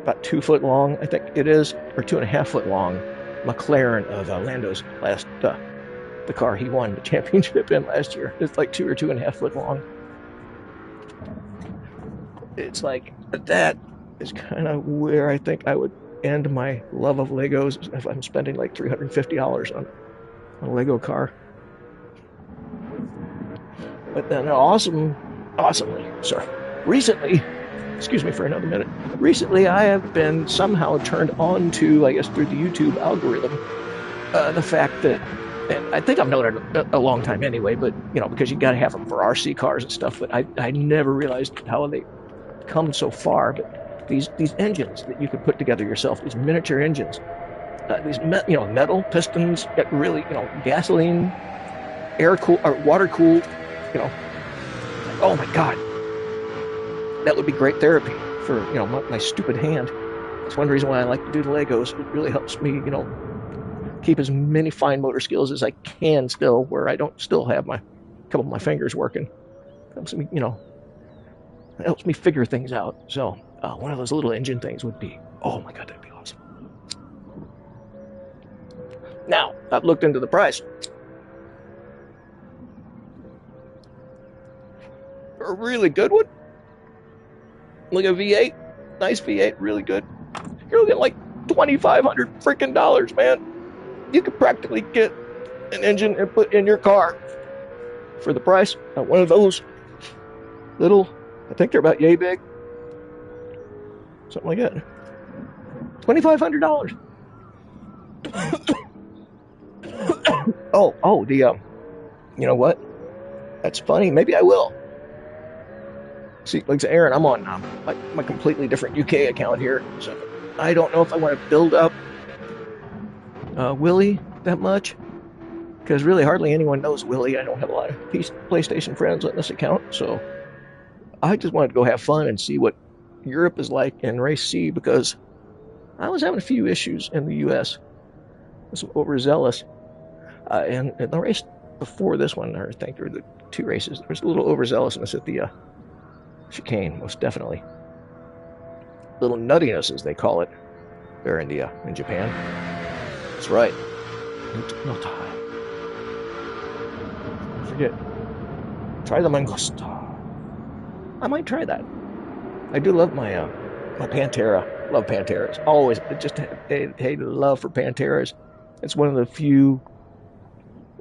about 2 foot long, I think it is, or 2.5 foot long McLaren of Lando's last, the car he won the championship in last year. It's like 2 or 2.5 foot long. It's like But that is kind of where I think I would end my love of Legos if I'm spending like $350 on a Lego car. But then recently, excuse me for another minute, recently I have been somehow turned on to, I guess through the YouTube algorithm, the fact that, and I think I've known it a long time anyway, but, because you got to have them for RC cars and stuff, but I never realized how they come so far. But these engines that you could put together yourself, these miniature engines, these metal pistons, really, gasoline, air cool or water cooled, oh my God, that would be great therapy for my stupid hand. That's one reason why I like to do the Legos. It really helps me, keep as many fine motor skills as I can still, where I don't still have a couple of my fingers working. Helps me, it helps me figure things out. So one of those little engine things would be, oh my God, that'd be awesome. Now, I've looked into the price. A really good one, like a V8, nice V8, really good. You're looking at like $2,500 freaking dollars, man. You could practically get an engine and put in your car for the price of one of those little, I think they're about yay big, something like that. $2,500. You know what? That's funny. Maybe I will. See, like Aaron, I'm on my completely different UK account here, so I don't know if I want to build up Willy that much, because really hardly anyone knows Willy. I don't have a lot of PlayStation friends on this account, so I just wanted to go have fun and see what Europe is like in Race C, because I was having a few issues in the US with some overzealous, and the race before this one, or I think there were the two races, there was a little overzealousness at the chicane, most definitely. Little nuttiness, as they call it, there in Japan. That's right. No time. Forget. Try the mangosta. I might try that. I do love my my Pantera. Love Panteras. Always just hated love for Panteras. It's one of the few,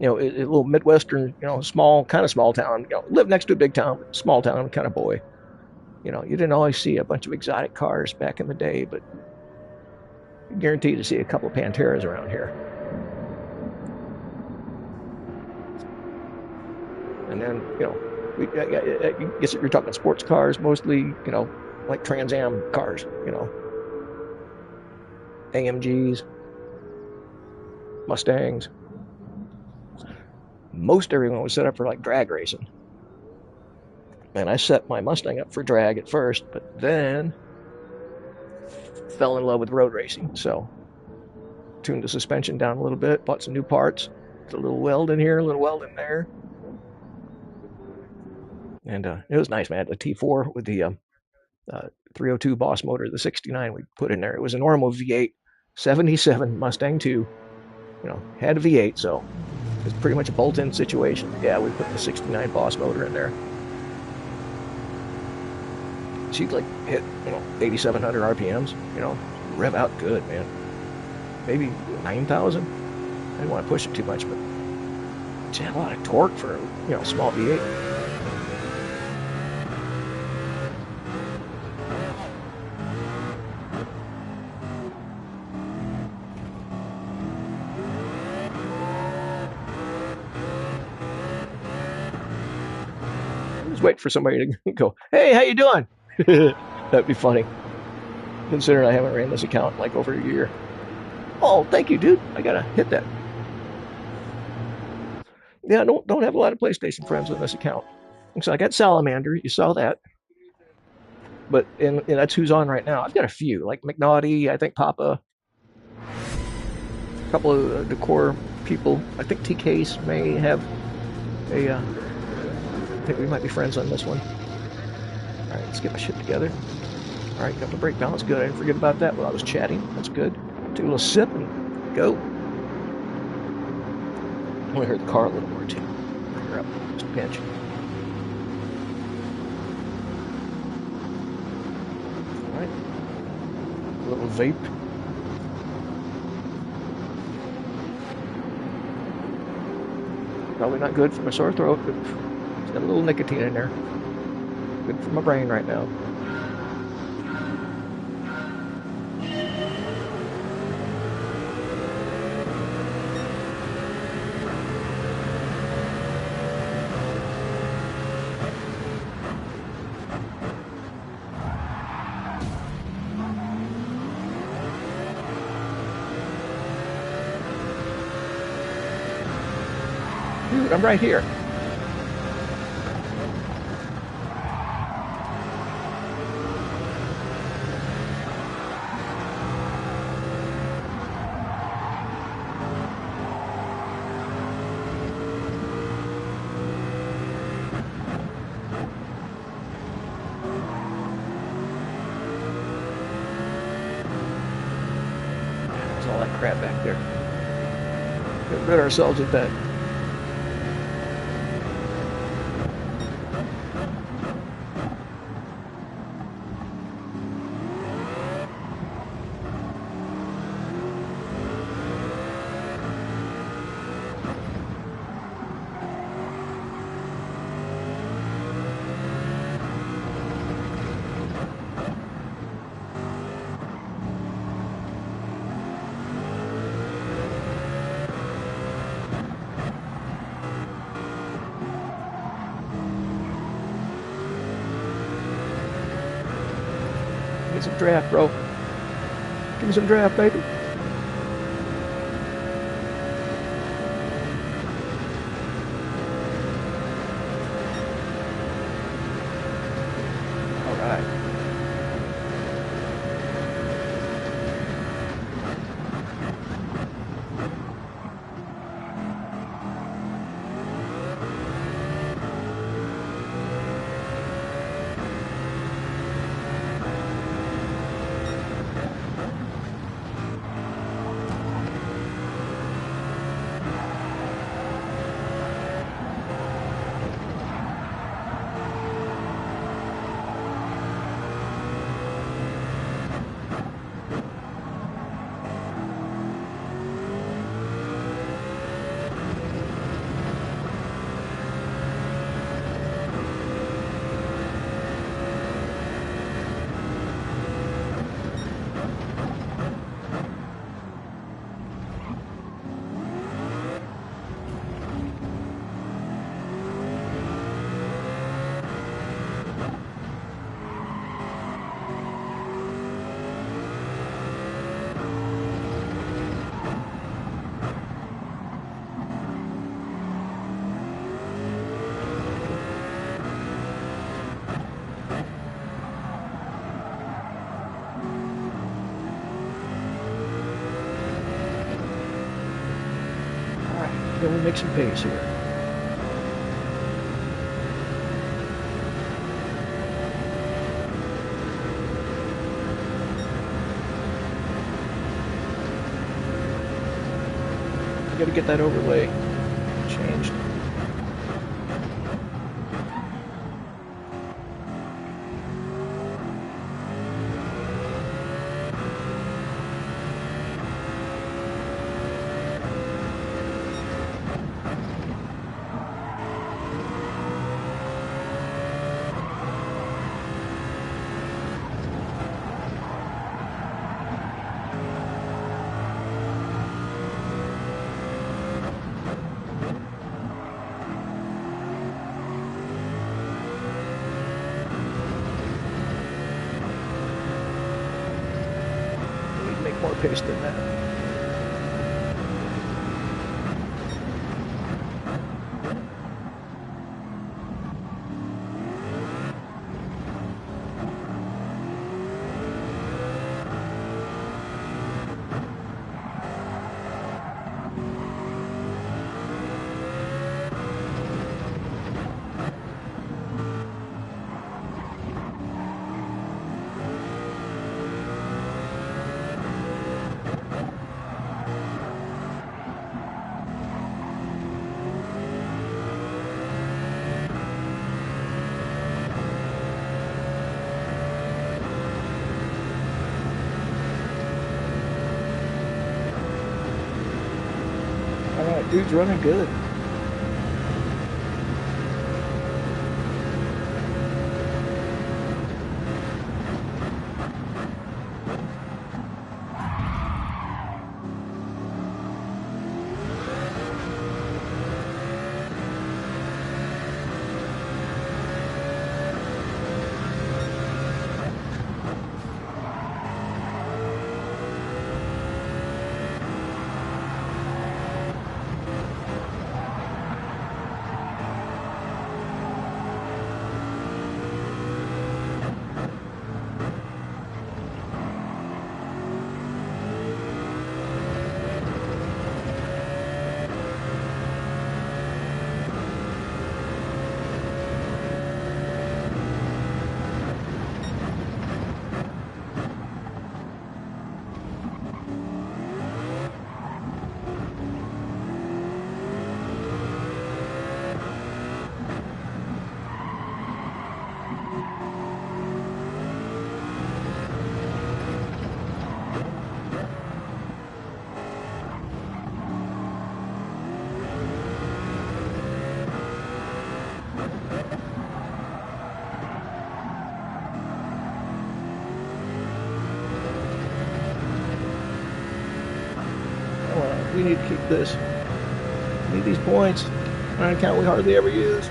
a little Midwestern, small town. Live next to a big town, small town kind of boy. You didn't always see a bunch of exotic cars back in the day, but you're guaranteed to see a couple of Panteras around here. And then, I guess if you're talking sports cars, mostly, like Trans Am cars, AMGs, Mustangs. Most everyone was set up for like drag racing. And I set my Mustang up for drag at first, but then fell in love with road racing. So tuned the suspension down a little bit, bought some new parts, a little weld in here, a little weld in there. And it was nice, man. The T4 with the 302 Boss motor, the 69 we put in there. It was a normal V8, 77 Mustang 2. Had a V8, so it's pretty much a bolt-in situation. Yeah, we put the 69 Boss motor in there. She'd like hit, 8,700 RPMs, rev out good, man. Maybe 9,000. I didn't want to push it too much, but she had a lot of torque for, a small V8. Wait for somebody to go, hey, how you doing? That'd be funny, considering I haven't ran this account in like over a year. Oh, thank you, dude. I gotta hit that. Yeah, I don't have a lot of PlayStation friends on this account. So I got Salamander, you saw that. But and that's who's on right now. I've got a few, like McNaughty, I think Papa, a couple of the core people. I think TK's may have a I think we might be friends on this one. All right, let's get my shit together. All right, got the brake balance good. I didn't forget about that while I was chatting. That's good. Take a little sip and go. I want to hear the car a little more too. Bring her up, just a pinch. Alright. A little vape. Probably not good for my sore throat, but it's got a little nicotine in there. Good for my brain right now. Dude, I'm right here. There's all that crap back there. Get rid of ourselves with that. Get some draft, bro. Give me some draft, baby. All right. Then we make some pace here. Gotta get that overlay changed. More pace than that. Dude's running good. We need to keep this. We need these points. An account we hardly ever use.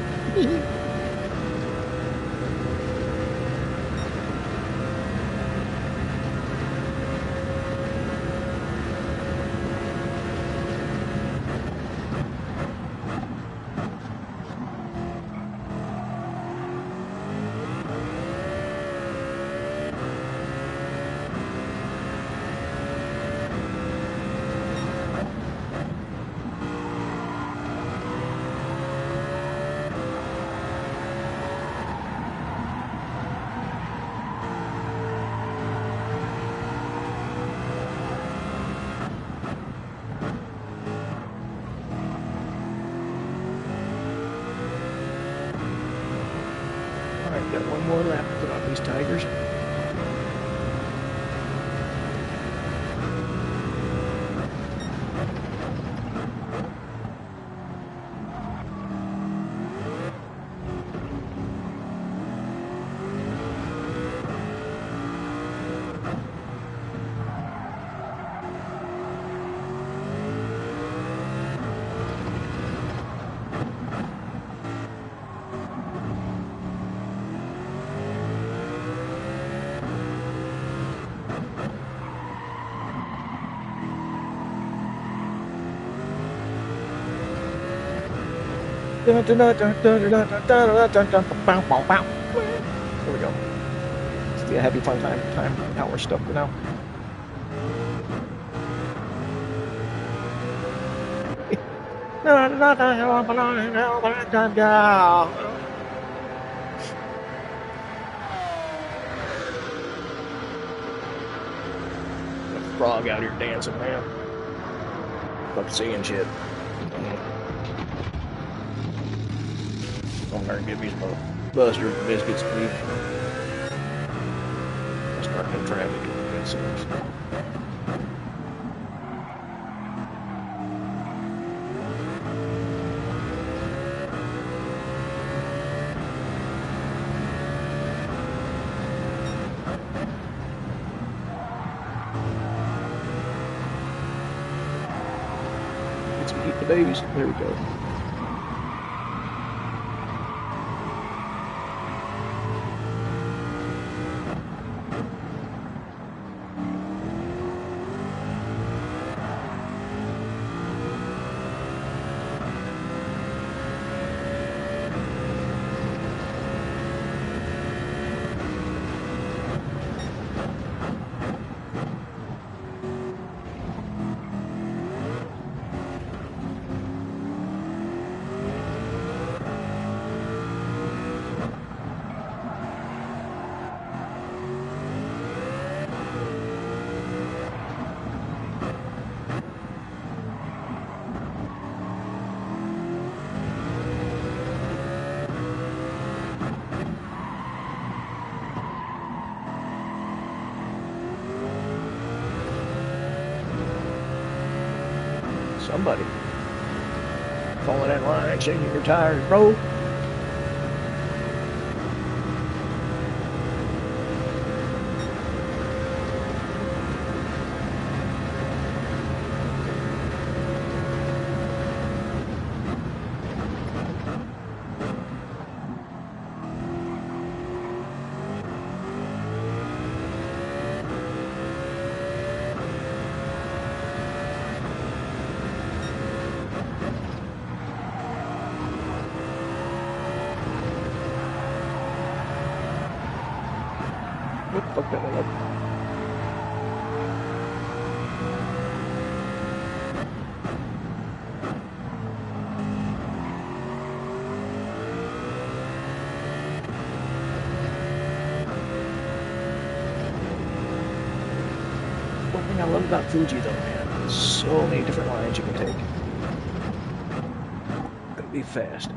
Alright, got one more lap to put on these tigers. There we go. It's the happy fun time. Now we're stuck for now. Frog out here dancing, man. Fuck seeing shit. I'm gonna give me some Buster's biscuits to eat. I'll start in traffic and get some. Get some eat the babies. There we go. Somebody. falling in line, changing your tires, bro. What the fuck did I look? One thing I love about Fuji though, man, there's so many different lines you can take. Gotta be fast.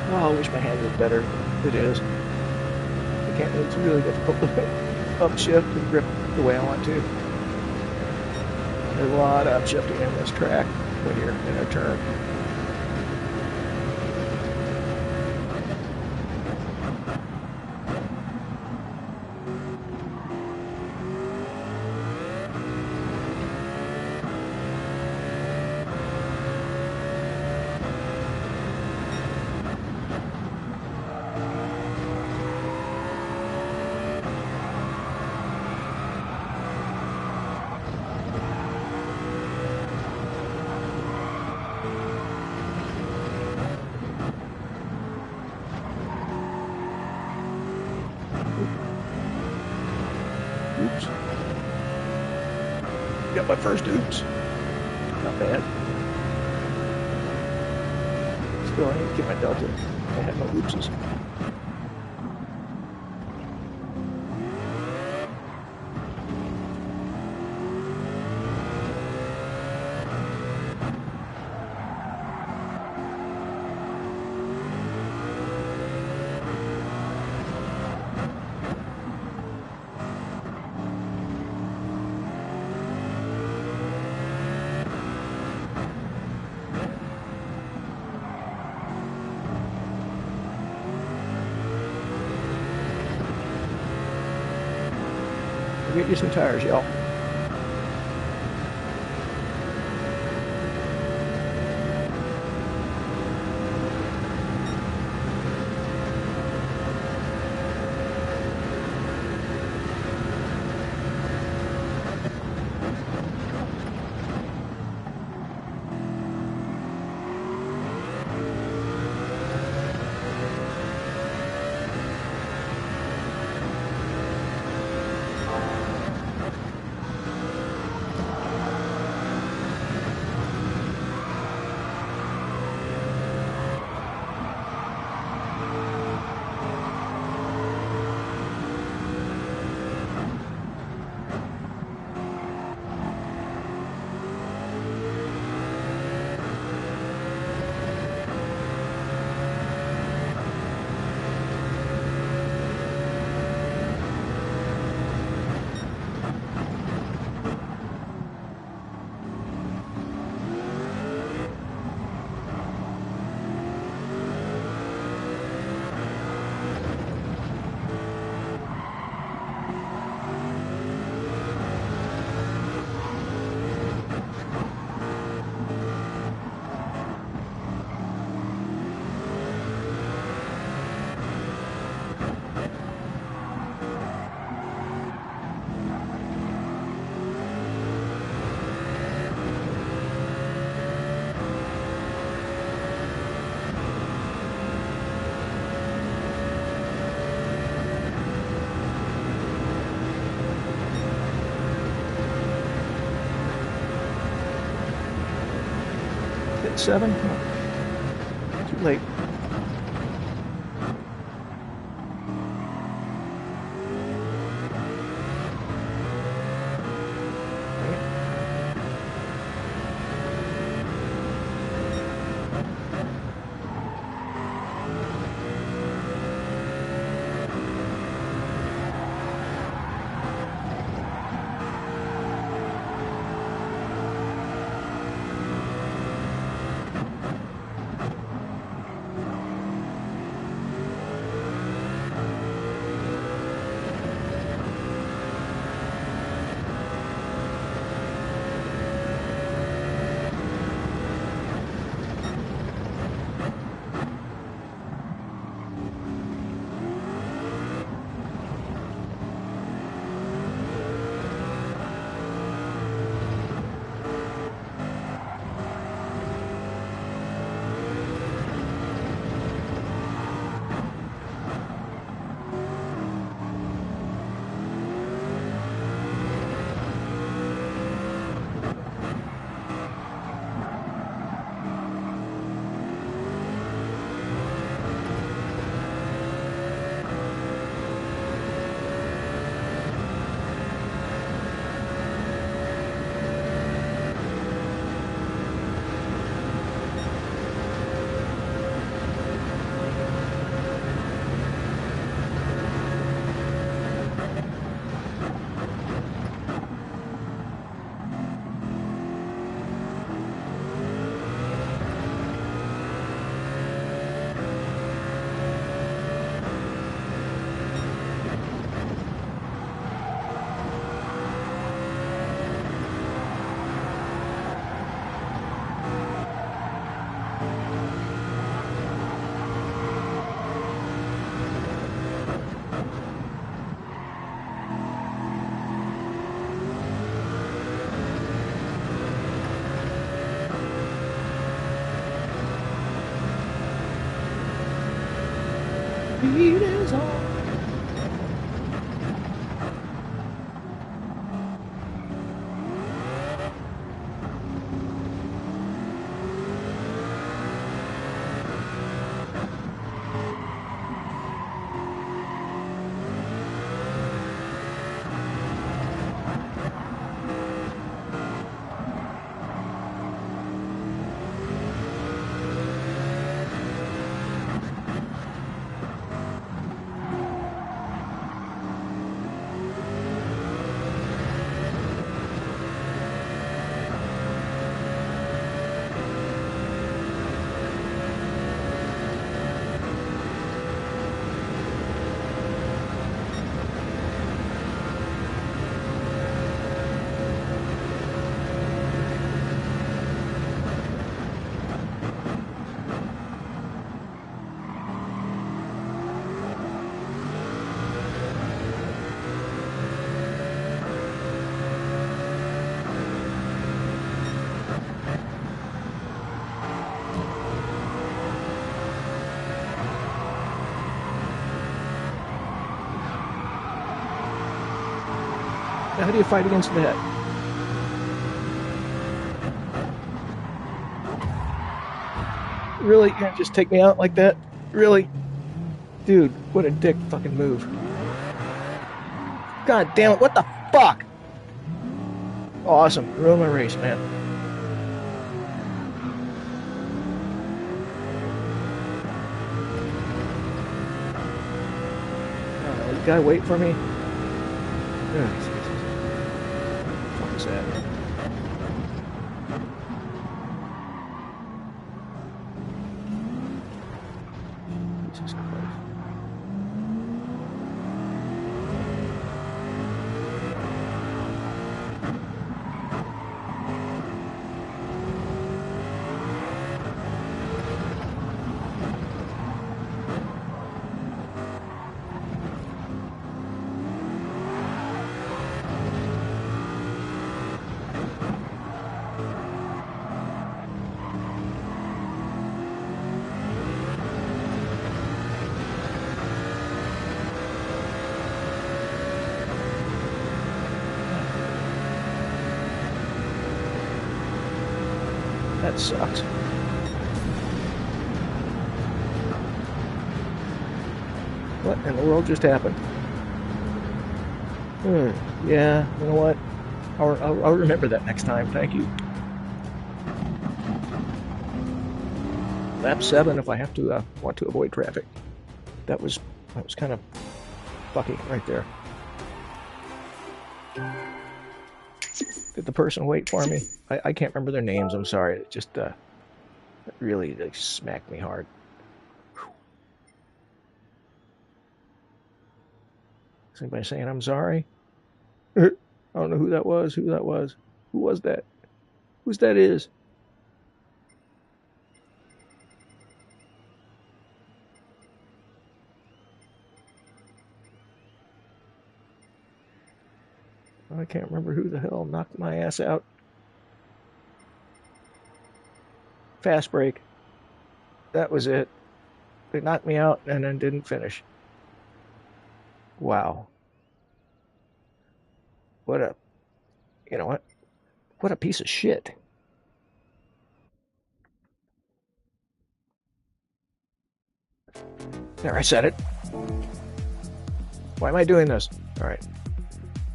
Oh, I wish my hand was better. It is. I can't. It's really difficult to upshift and grip the way I want to. There's a lot of upshifting in this track when you're in a turn. Oops. Got my first oops. Not bad. Still, I need to get my delta. I had no oopses. Get you some tires, y'all. 7? Oh, too late. Beat is on. Now, how do you fight against that? Really? You're gonna just take me out like that? Really? Dude, what a dick fucking move. God damn it, what the fuck? Awesome. Ruined my race, man. The guy wait for me? Oh, Jesus. What the fuck is that? Jesus Christ. That sucks. What in the world just happened? Yeah, you know what? I'll remember that next time. Thank you. Lap 7 if I have to want to avoid traffic. That was kind of fucky right there. Did the person wait for me? I can't remember their names. I'm sorry. It just really smacked me hard. Is anybody saying I'm sorry? I don't know who that was. Who was that? Whose that is? I can't remember who the hell knocked my ass out. Fast break. That was it. They knocked me out and then didn't finish. Wow. What a, you know what? What a piece of shit. There, I said it. Why am I doing this? All right.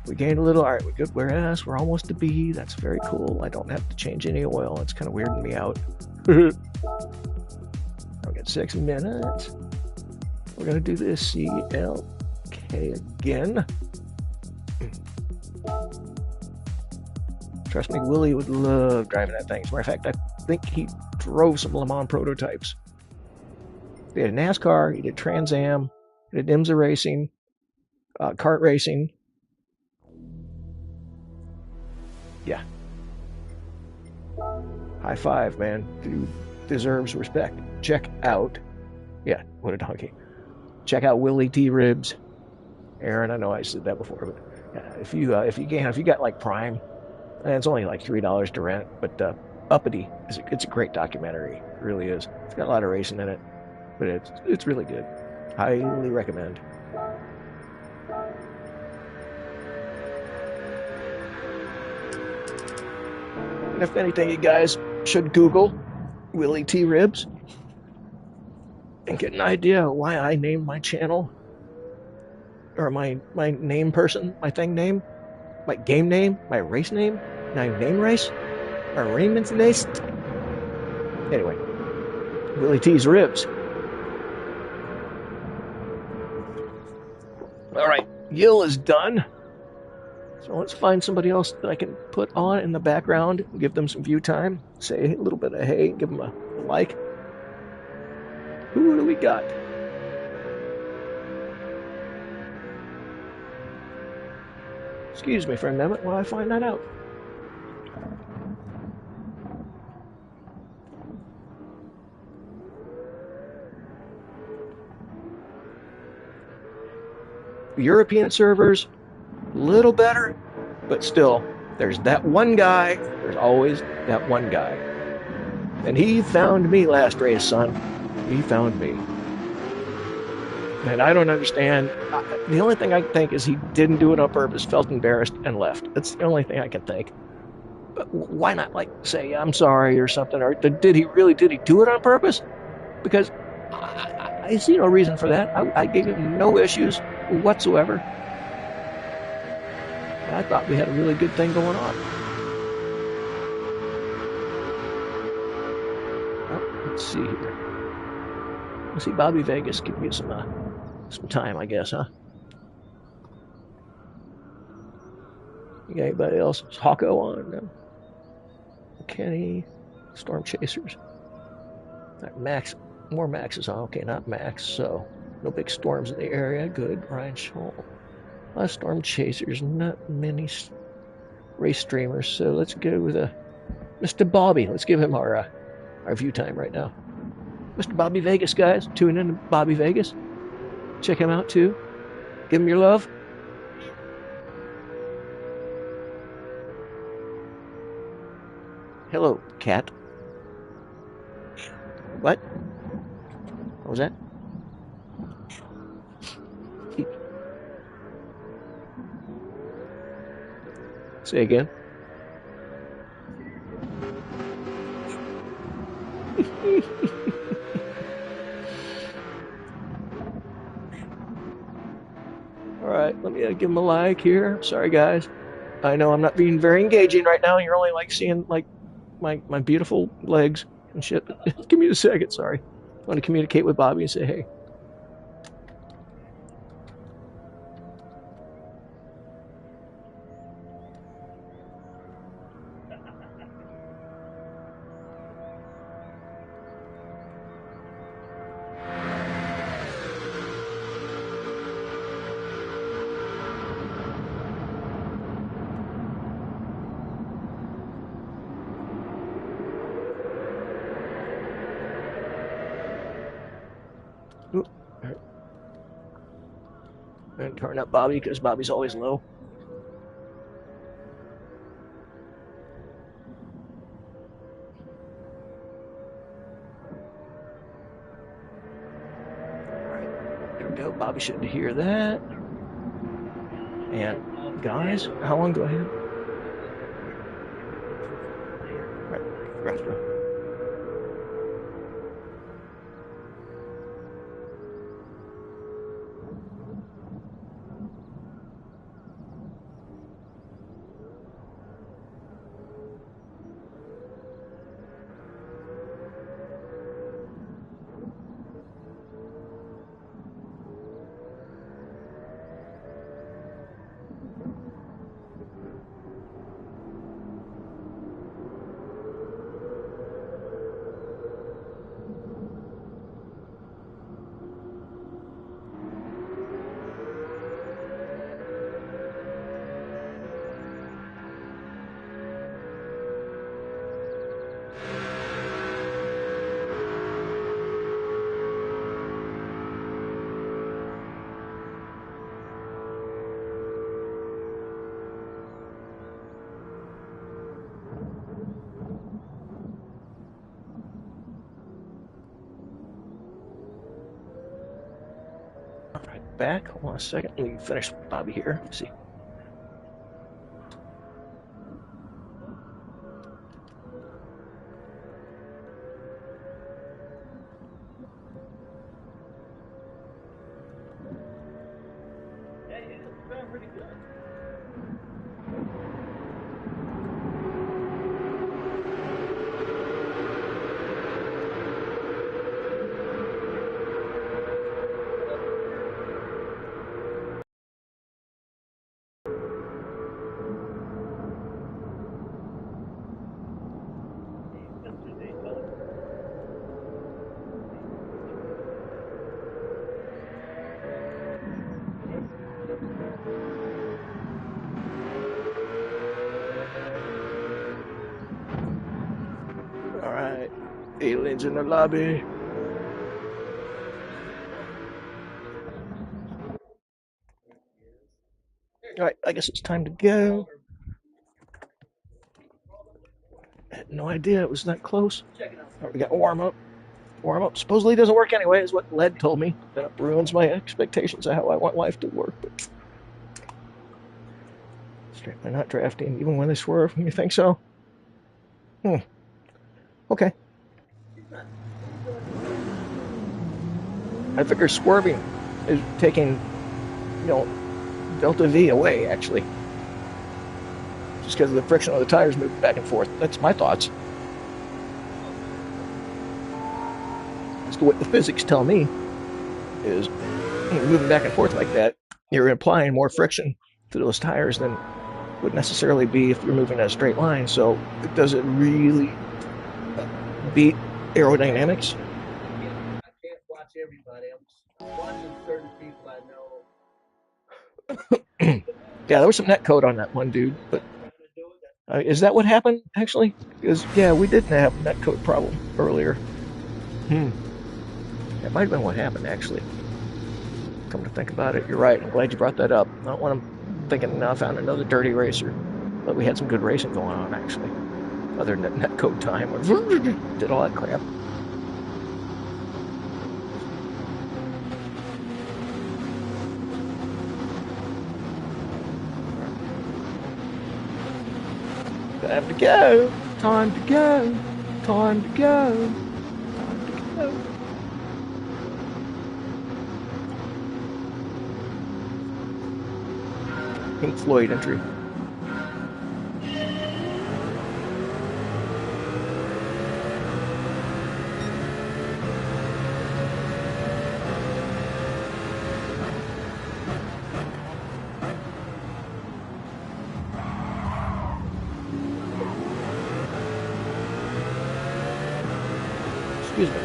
We gained a little. All right, we're good. Whereas we're almost to B. That's very cool. I don't have to change any oil. It's kind of weirding me out. We got 6 minutes. We're going to do this CLK again. Trust me, Willy would love driving that thing. As a matter of fact, I think he drove some Le Mans prototypes. He did NASCAR, he did Trans Am, he did IMSA racing, kart racing. Yeah. High five, man. Dude deserves respect. Check out. Yeah, what a donkey. Check out Willy T Ribs. Aaron, I know I said that before, but yeah, if you got like Prime, and it's only like $3 to rent, but Uppity it's a great documentary. It really is. It's got a lot of racing in it, but it's really good. Highly recommend. And if anything, you guys should Google Willy T Ribs and get an idea why I named my channel, or my name person, my thing name, my game name, my race name, my name race, my arraignment's nest. Anyway, Willy T's Ribs. All right, Gil is done. So let's find somebody else that I can put on in the background and give them some view time. Say a little bit of hey, give them a like. Who do we got? Excuse me for a moment while I find that out. European servers, a little better, but still, there's that one guy. There's always that one guy. And he found me last race, son. He found me. And I don't understand. The only thing I can think is he didn't do it on purpose, felt embarrassed, and left. That's the only thing I can think. But why not, like, say, I'm sorry or something? Or did he do it on purpose? Because I see no reason for that. I gave him no issues whatsoever. And I thought we had a really good thing going on. Well, let's see here. Let's see, Bobby Vegas give me some time, I guess, huh? You got anybody else? Is Hawko on? No. Kenny, Storm Chasers. Right, Max, more Maxes on. Okay, not Max, so no big storms in the area. Good. Ryan Scholl. Storm Chasers, not many race streamers, so let's go with Mr. Bobby. Let's give him our view time right now. Mr. Bobby Vegas, guys. Tune in to Bobby Vegas. Check him out, too. Give him your love. Hello, cat. What? What was that? Say again. gotta give him a like here. Sorry, guys. I know I'm not being very engaging right now. You're only like seeing like my beautiful legs and shit. Give me a second. Sorry. I want to communicate with Bobby and say hey. Ooh, right. And turn up Bobby because Bobby's always low. Alright, there we go. Bobby shouldn't hear that. And guys, how long do I have? Right. Alright, back. Hold on a second. Let me finish Bobby here. Let's see. Alright. Aliens in the lobby. Alright, I guess it's time to go. I had no idea it was that close. Alright, we got warm up. Warm up supposedly doesn't work anyway, is what Led told me. That ruins my expectations of how I want life to work. But strictly not drafting, even when they swerve. You think so? Okay. I figure swerving is taking, delta V away, actually. Just because of the friction of the tires moving back and forth. That's my thoughts. As to what the physics tell me is moving back and forth like that, you're applying more friction to those tires than would necessarily be if you're moving in a straight line. So does it really beat aerodynamics?
I can't watch everybody. I'm watching certain people I know.
Yeah, there was some net code on that one dude, but is that what happened, actually? Because, yeah, we didn't have a net code problem earlier. That might have been what happened, actually. Come to think about it, you're right. I'm glad you brought that up. I don't want them thinking now I found another dirty racer. But we had some good racing going on, actually. Other than net code time. Did all that crap. Time to go. Time to go. Time to go. Time to go. Pink Floyd entry. Excuse me.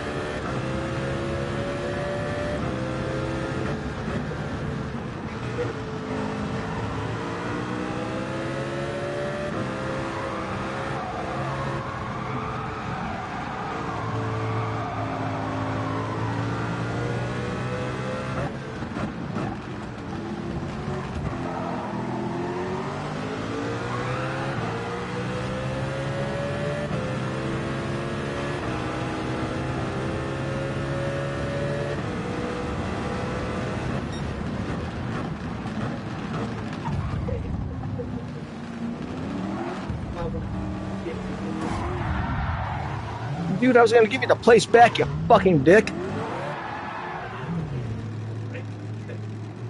Dude, I was gonna give you the place back, you fucking dick.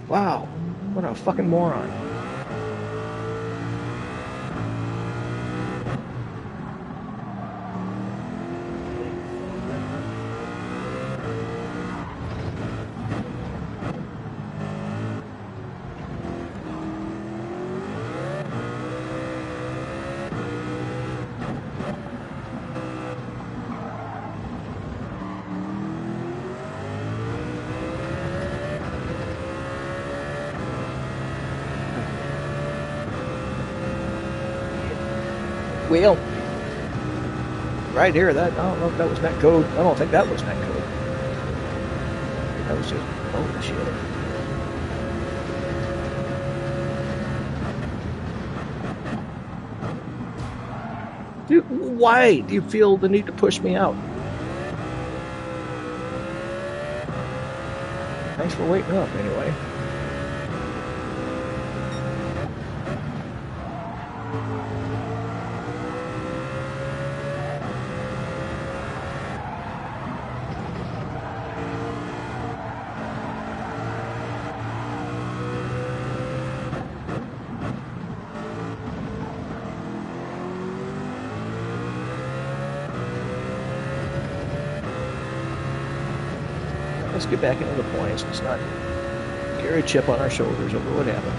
Wow, what a fucking moron. Well, right here, that, I don't know if that was net code. I don't think that was net code. That was just, holy shit. Dude, why do you feel the need to push me out? Thanks for waiting up, anyway. Let's get back into the points. Let's not carry a chip on our shoulders over what happened.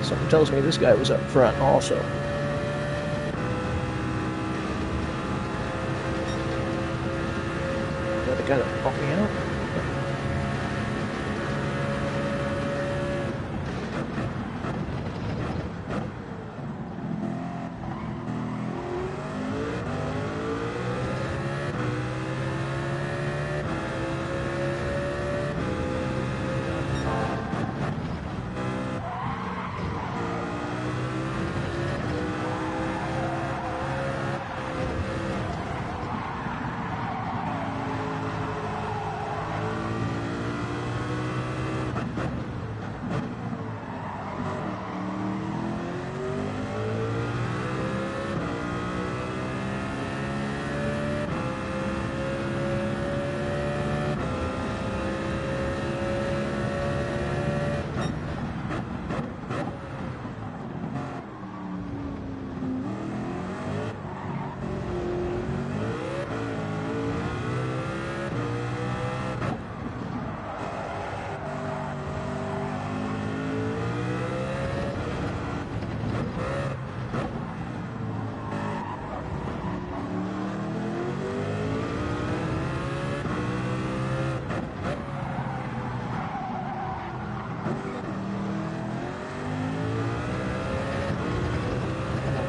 Something tells me this guy was up front also. Got to kind of bump me out.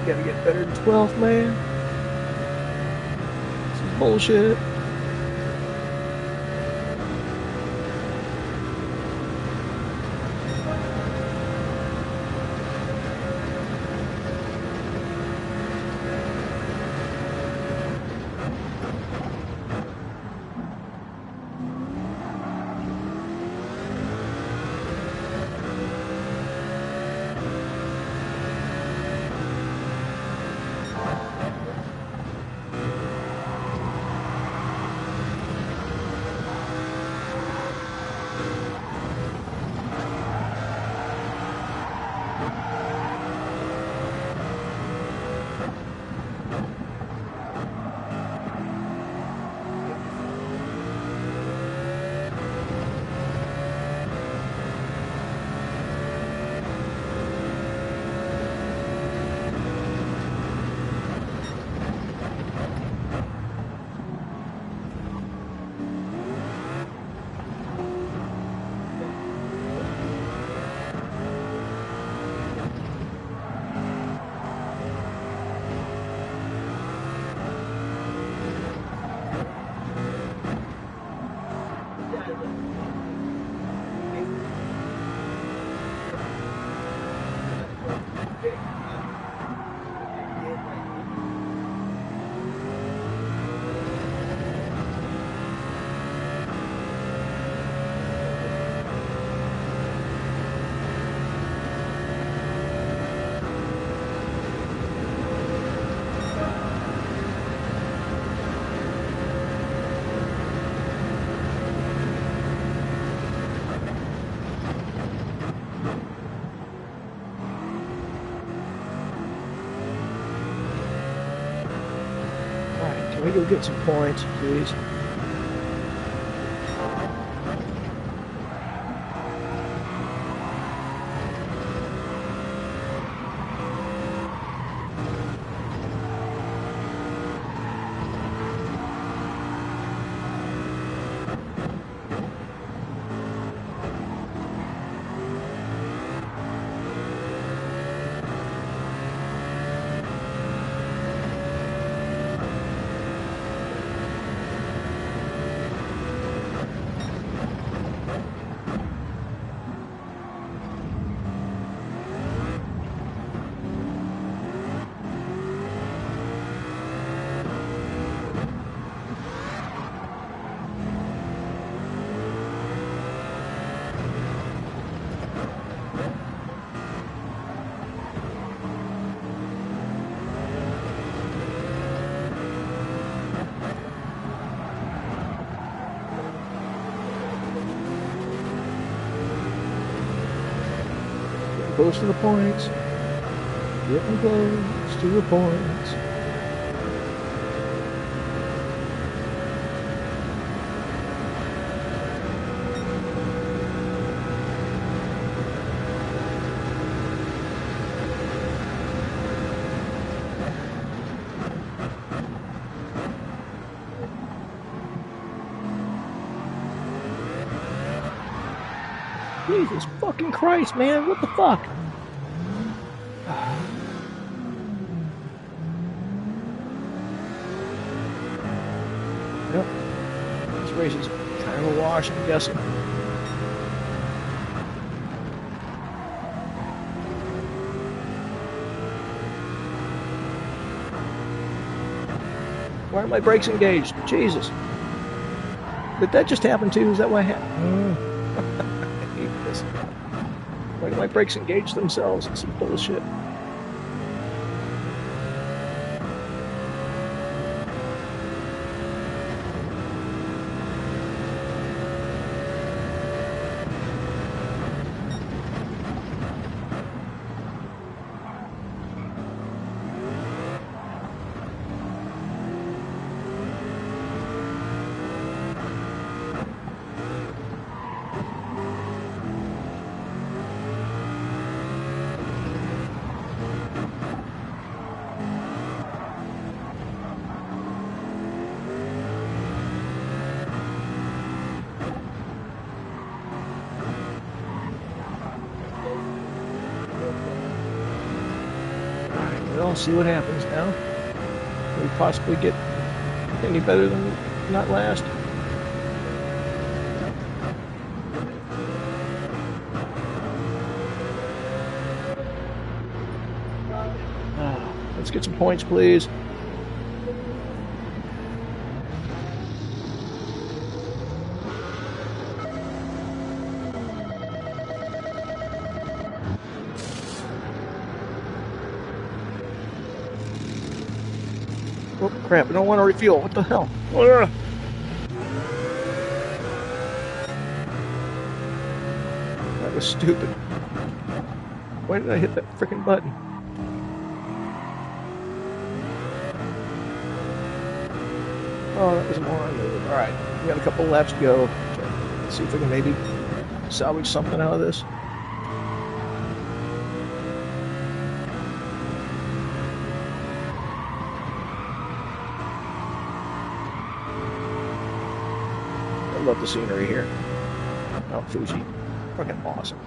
Gotta get better than 12th, man. Bullshit. Can we go get some points, please? Close to the points. Getting close to the points. Jesus fucking Christ, man. What the fuck? Yep. This race is kind of a wash, I'm guessing. Why are my brakes engaged? Jesus. Did that just happen too? Is that what happened? I hate this. Why do my brakes engage themselves? It's some bullshit. Well, see what happens now. We possibly get Any better than not last? Let's get some points, please. Oh, crap, I don't want to refuel. What the hell? Ugh. That was stupid. Why did I hit that freaking button? Oh, that was a moron move. Alright, we got a couple laps to go. Let's see if we can maybe salvage something out of this. I love the scenery here. Mount Fuji. Fucking awesome.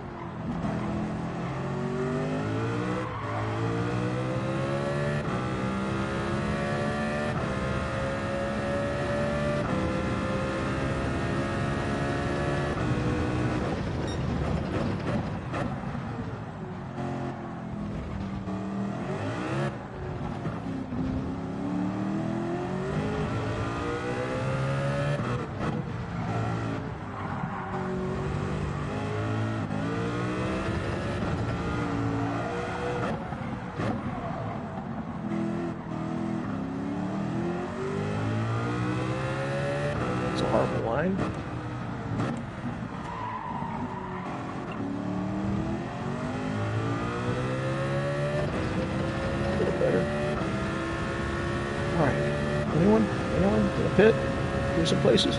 It's a horrible line. A little better. Alright. Anyone? Anyone? In the pit? Here's some places.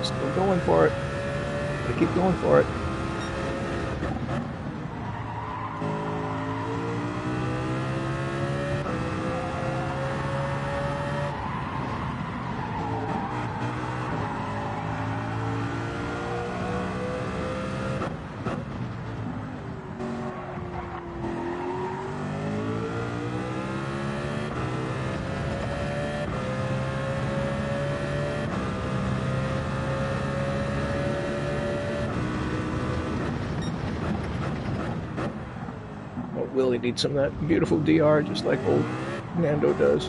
Still going for it. Gotta keep going for it. Willy needs some of that beautiful DR just like old Nando does.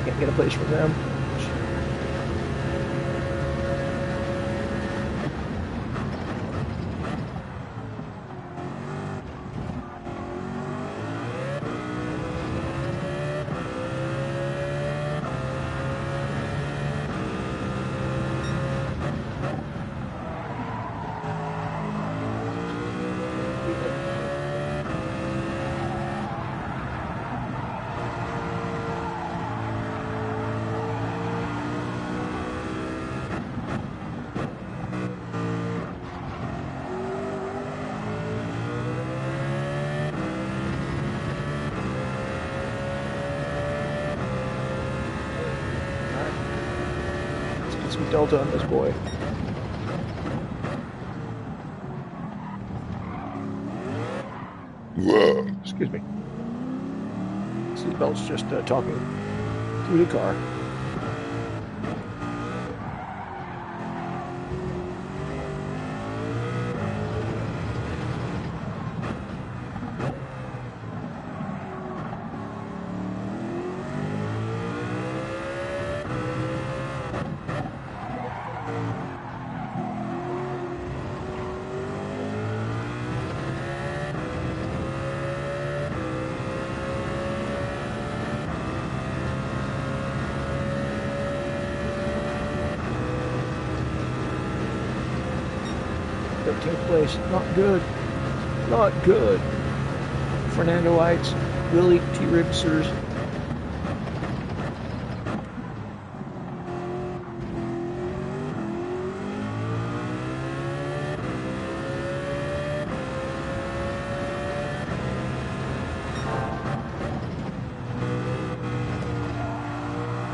Can't get a place from them. Some delta on this boy. Excuse me. Seatbelt's just talking through the car. 13th place. Not good. Not good. Fernandoites, Willy T-Ribsers.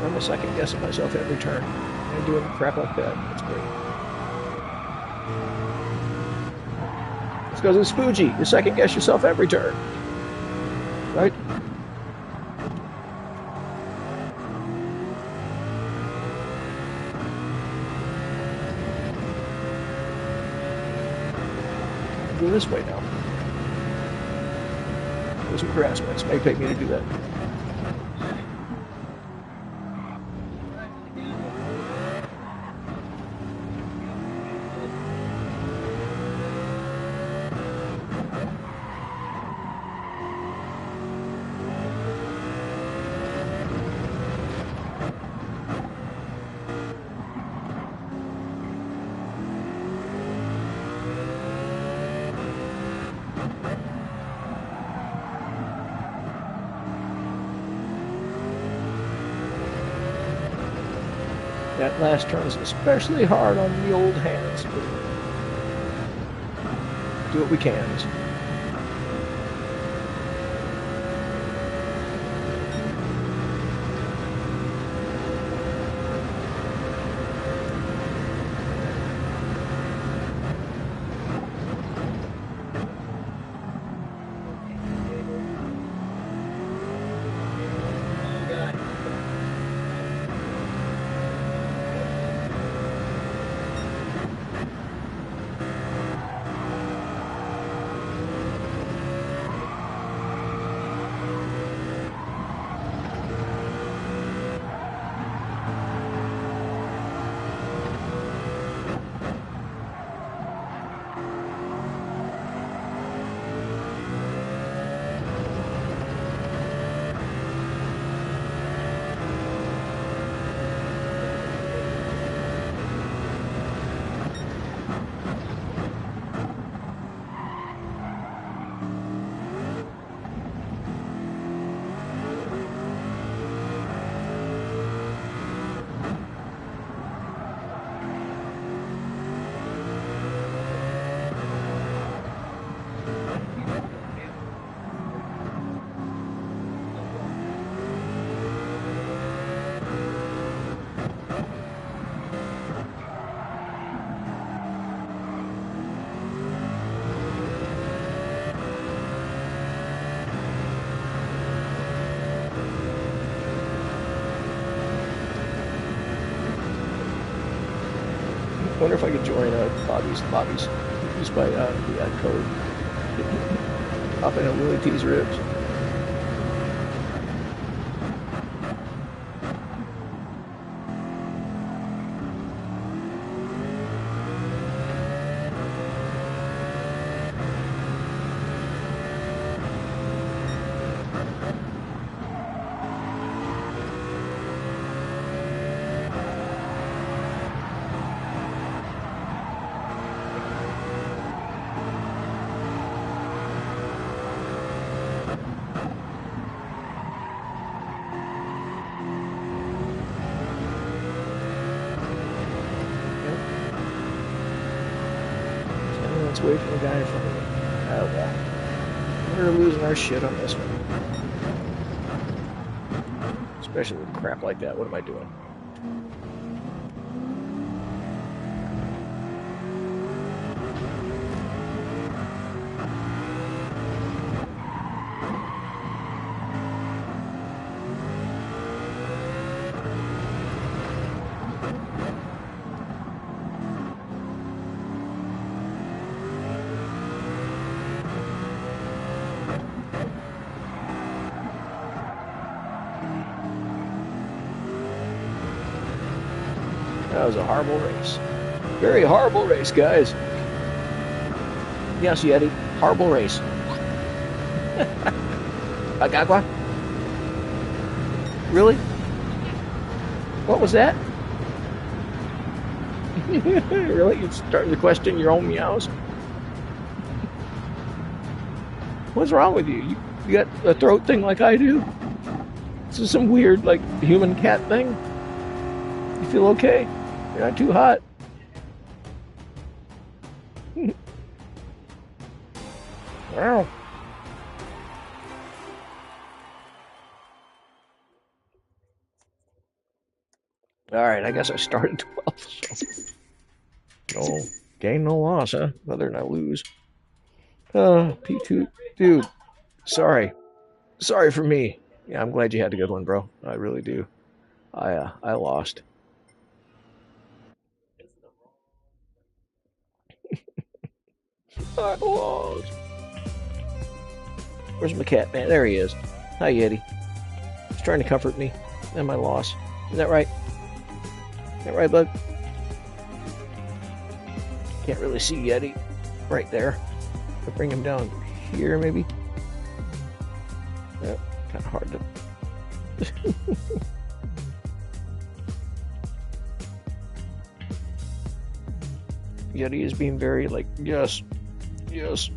I'm a second guessing myself every turn and doing crap like that. That's great. It's because it's Fuji. You second guess yourself every turn. Right? Go this way now. There's some harassments. May take me to do that. That last turn is especially hard on the old hands. Do what we can. I wonder if I could join Bobby's used by the ad code. Hop in a Willy T's ribs. Let's wait for the guy in front of me. Oh well. We're losing our shit on this one. Especially with crap like that. What am I doing? That was a horrible race. Very horrible race, guys. Yes, Yeti. Horrible race. Agagua? Really? What was that? Really? You're starting to question your own meows? What's wrong with you? You got a throat thing like I do? This is some weird, like, human cat thing? You feel okay? You're not too hot? Wow. Alright, I guess I started 12, so... No gain, no loss, huh? Whether or I lose. P2... Dude, sorry. Sorry for me. Yeah, I'm glad you had a good one, bro. I really do. I lost. I lost. Where's my cat, man? There he is. Hi, Yeti. He's trying to comfort me and my loss. Is that right? Is that right, bud? Can't really see Yeti right there. I'll bring him down here, maybe. Yep, kind of hard to... Yeti is being very like, yes, yes,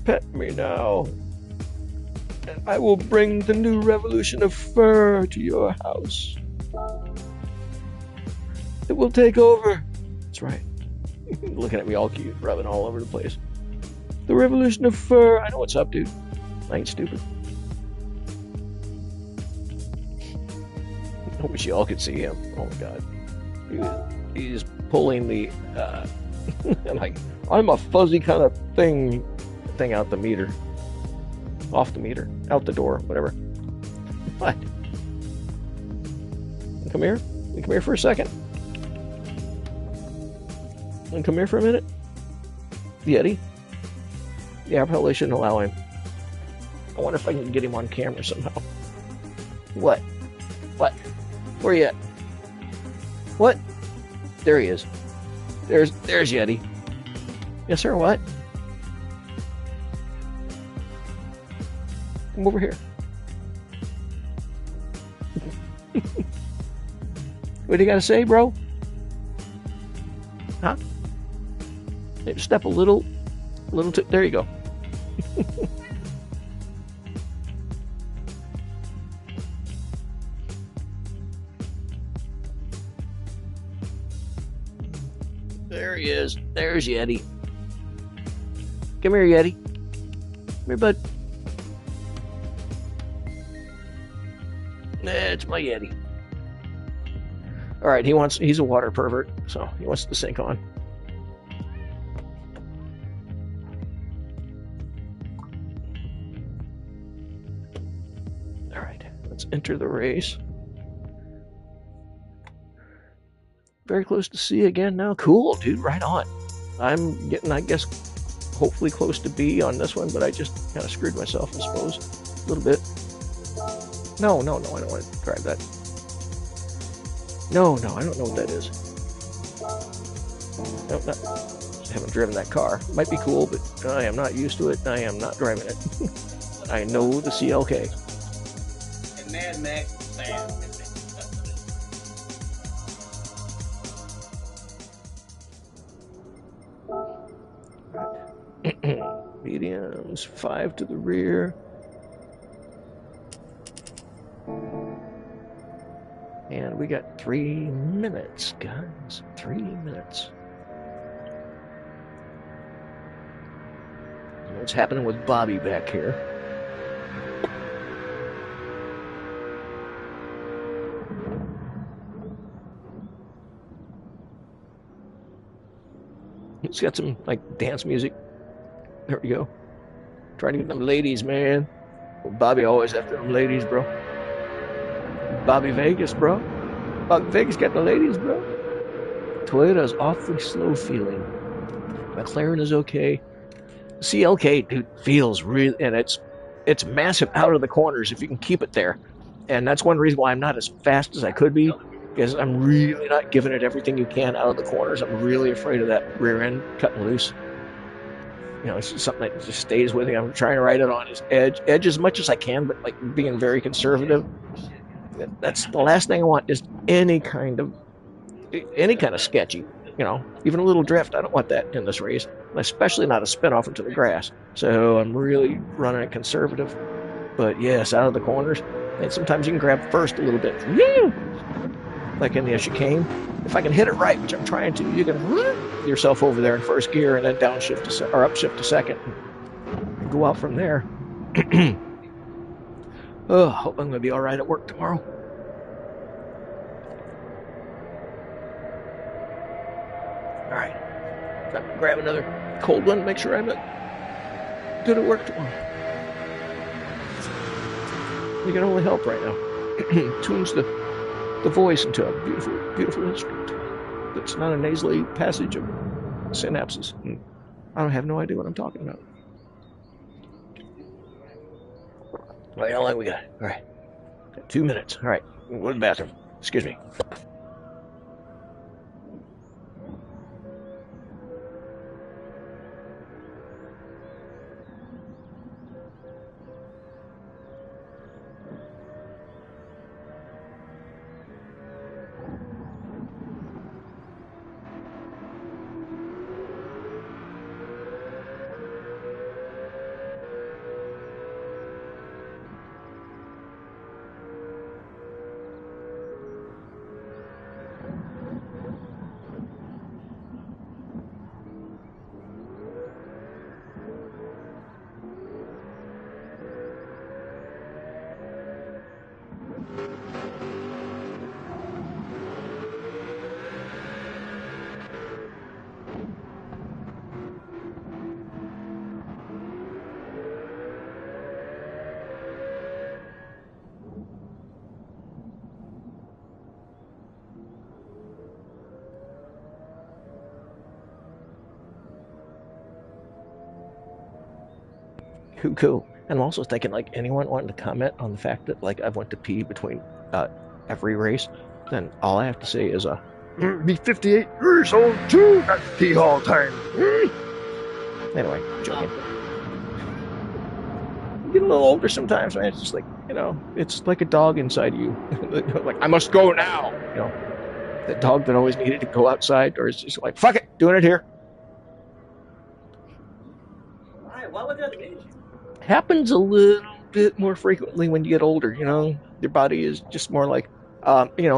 pet me now. And I will bring the new revolution of fur to your house. It will take over. That's right. Looking at me all cute, rubbing all over the place. The revolution of fur. I know what's up, dude. I ain't stupid. I wish you all could see him. Oh my god. He's pulling the like, I'm a fuzzy kind of thing out the meter. Off the meter. Out the door, whatever. What? Come here? You come here for a second? And come here for a minute? Yeti? Yeah, I probably shouldn't allow him. I wonder if I can get him on camera somehow. What? What? Where you at? What? There he is. There's Yeti. Yes, sir, what? Come over here. What do you gotta say, bro? Huh? Maybe step a little too... There you go. There he is. There's Yeti. Come here, Yeti. Come here, bud. It's my Yeti. Alright, he's a water pervert, so he wants to sink on. Alright, let's enter the race. Very close to C again now. Cool, dude, right on. I'm getting, I guess, hopefully close to B on this one, but I just kind of screwed myself, I suppose. A little bit. No, I don't want to drive that. No, I don't know what that is. Nope, I haven't driven that car. Might be cool, but I am not used to it. I am not driving it. I know the CLK.
And Mad Max fan.
Mediums, 5 to the rear. And we got 3 minutes, guys. 3 minutes. What's happening with Bobby back here? It's got some, like, dance music. There we go. Trying to get them ladies, man. Well, Bobby always after them ladies, bro. Bobby Vegas, bro. Bobby Vegas got the ladies, bro. Toyota's awfully slow feeling. McLaren is okay. CLK, dude, feels really, and it's massive out of the corners if you can keep it there. And that's one reason why I'm not as fast as I could be, because I'm really not giving it everything you can out of the corners. I'm really afraid of that rear end cutting loose. You know, it's just something that just stays with me. I'm trying to ride it on his edge as much as I can, but like being very conservative. That's the last thing I want, is any kind of sketchy, you know, even a little drift. I don't want that in this race. especially not a spin off into the grass. So I'm really running it conservative. But yes, out of the corners. And sometimes you can grab first a little bit. Like in the chicane. If I can hit it right, which I'm trying to, you can yourself over there in first gear and then downshift or upshift to second and go out from there. Oh, hope I'm going to be all right at work tomorrow. All right. So grab another cold one, make sure I'm good at work tomorrow. You can only help right now. Tunes the voice into a beautiful, beautiful instrument. That's not a nasally passage of synapses. I don't have no idea what I'm talking about. Right, how long we got? All right. Got 2 minutes. All right. Go to the bathroom. Excuse me. Cool. And I'm also thinking, like, anyone wanting to comment on the fact that, like, I've went to pee between every race, then all I have to say is, be 58 years old too, not pee all the time. Anyway, joking. You get a little older sometimes, man. It's just like, it's like a dog inside of you. Like, I must go now. That dog that always needed to go outside, or it's just like, fuck it, doing it here.
Why would that be?
Happens a little bit more frequently when you get older. Your body is just more like,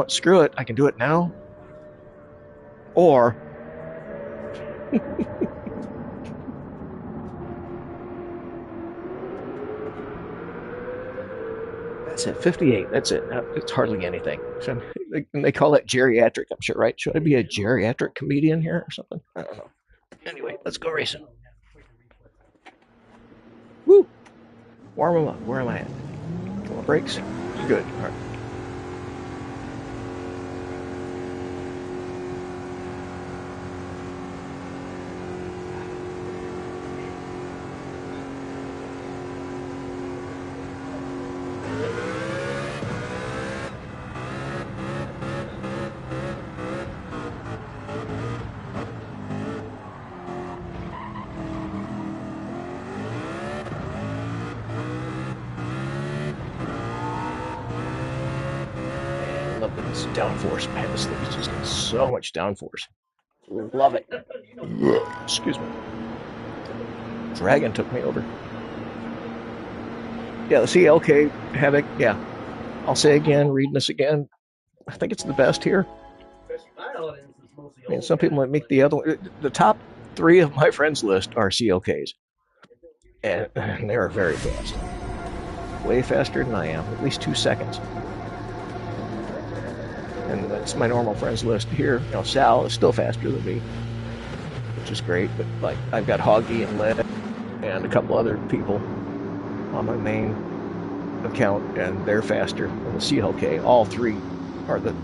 screw it, I can do it now, or that's it. 58. That's it. It's hardly anything. So they call that geriatric. I'm sure, right? Should I be a geriatric comedian here or something? I don't know. Anyway, let's go racing. Woo! Warm them up. Where am I at? Come on, brakes. Good. All right. This downforce, man, this thing is just got so much downforce. Love it. Excuse me. Dragon took me over. Yeah, the CLK Havoc, yeah. I'll say again, reading this again, I think it's the best here. I mean, some people might make the other one. The top 3 of my friends list are CLKs. And they are very fast. Way faster than I am, at least 2 seconds. And that's my normal friends list here. Sal is still faster than me, which is great. But like, I've got Hoggy and Led and a couple other people on my main account, and they're faster than the CLK. All 3 are the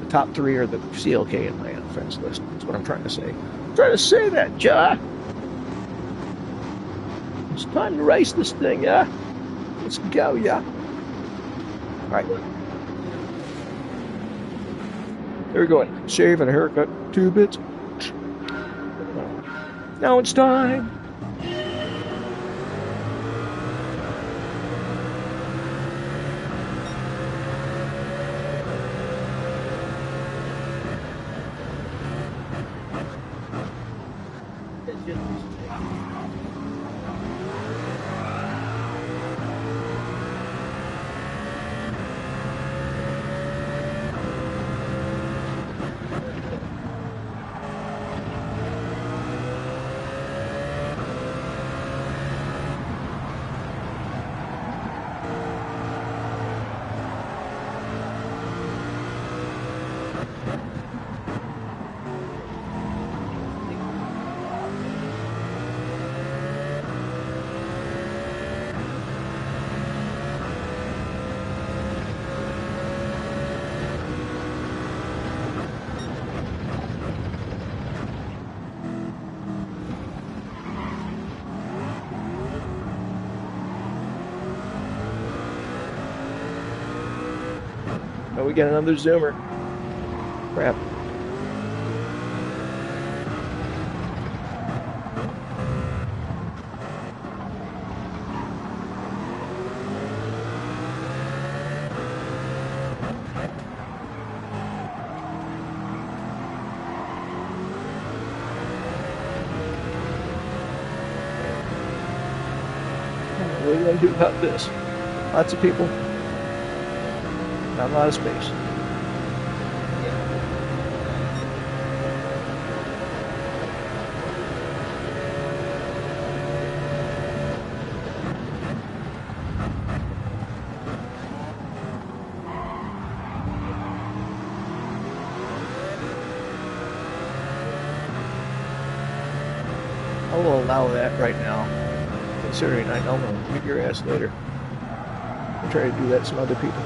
top 3 are the CLK in my friends list. That's what I'm trying to say. I'm trying to say that, ja. It's time to race this thing, yeah. Let's go, yeah. All right. There we go. Shave and a haircut, 2 bits. Now it's time.
It's just
we got another zoomer. Crap. What are you going to do about this? Lots of people, not a lot of space. I will allow that right now, considering I know I'm going to beat your ass later. I'll try to do that to some other people.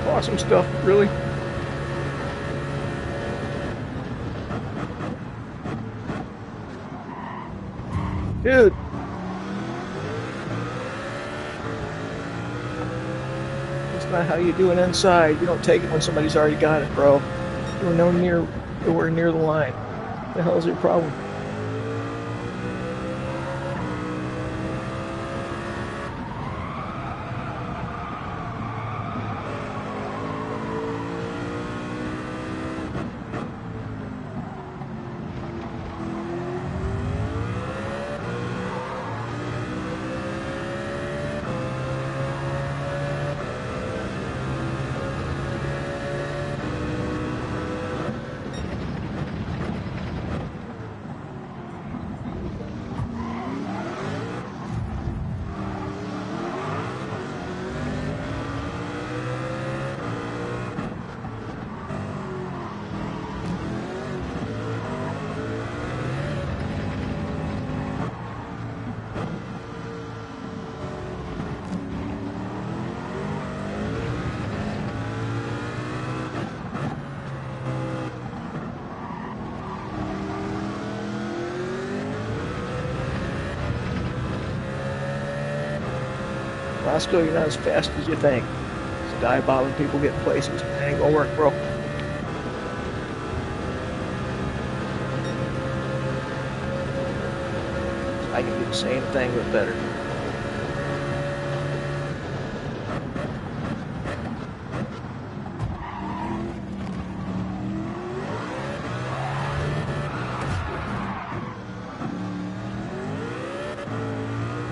Awesome stuff, really. Dude. That's not how you do it inside. You don't take it when somebody's already got it, bro. You're nowhere near the line. What the hell is your problem? Roscoe, you're not as fast as you think. It's dive bombing people getting places. It ain't gonna work, bro. I can do the same thing, but better.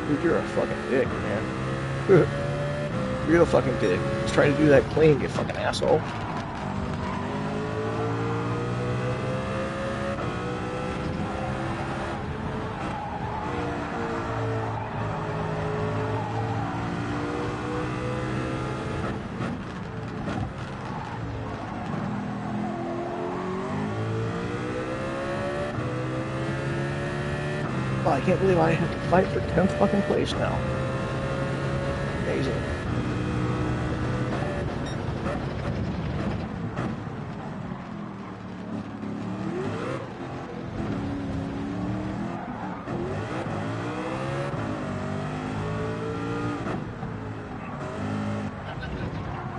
Dude, you're a fucking dick, man. Real fucking dick. Just trying to do that clean, you fucking asshole. Oh, I can't believe I have to fight for 10th fucking place now. Amazing.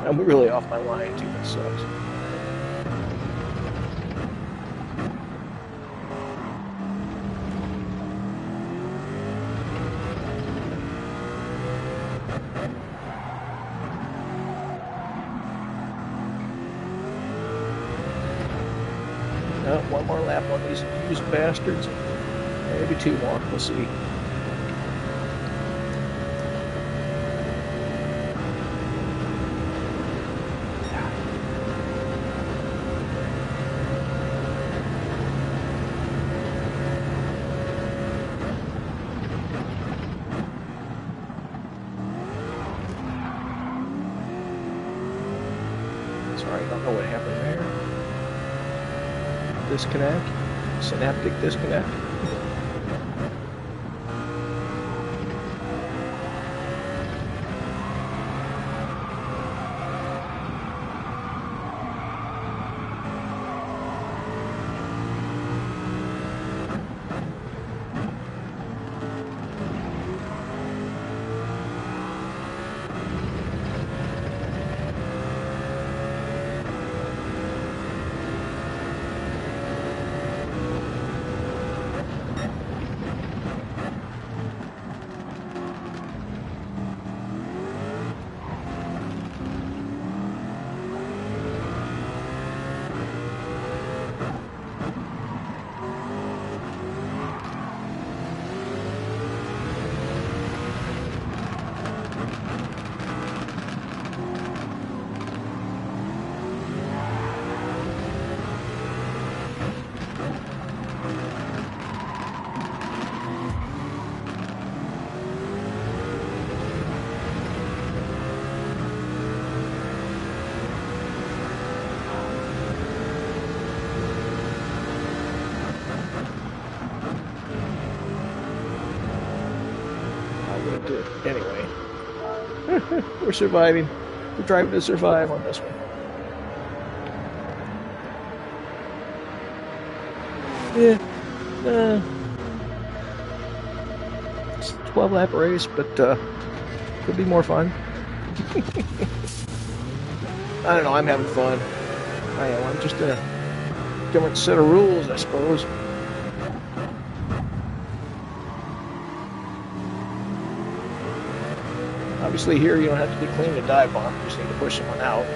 I'm really off my line too, that sucks. One more lap on these used bastards. Maybe 2 more. We'll see. Sorry, I don't know what happened there. Disconnect. Synaptic disconnect. Anyway, we're surviving. We're driving to survive on this one. Yeah, it's a 12-lap race, but could be more fun. I don't know. I'm having fun. I am. I'm just in a different set of rules, I suppose. Obviously here you don't have to be clean to dive bomb, you just need to push someone out.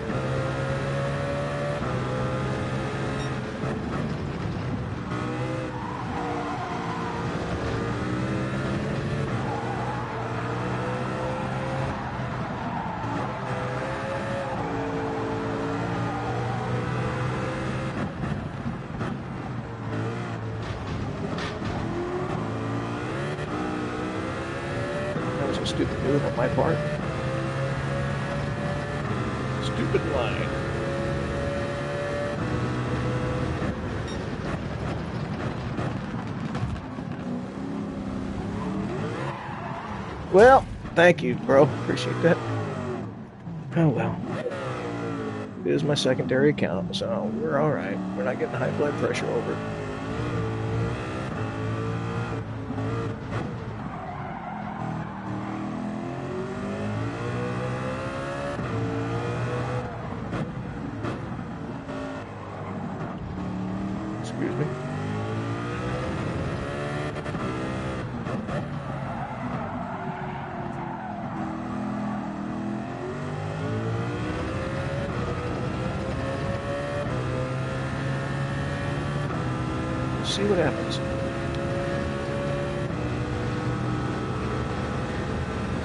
That was a stupid move on my part. Stupid line. Well, thank you, bro. Appreciate that. Oh well. It is my secondary account, so we're alright. We're not getting high blood pressure over it. Excuse me. See what happens.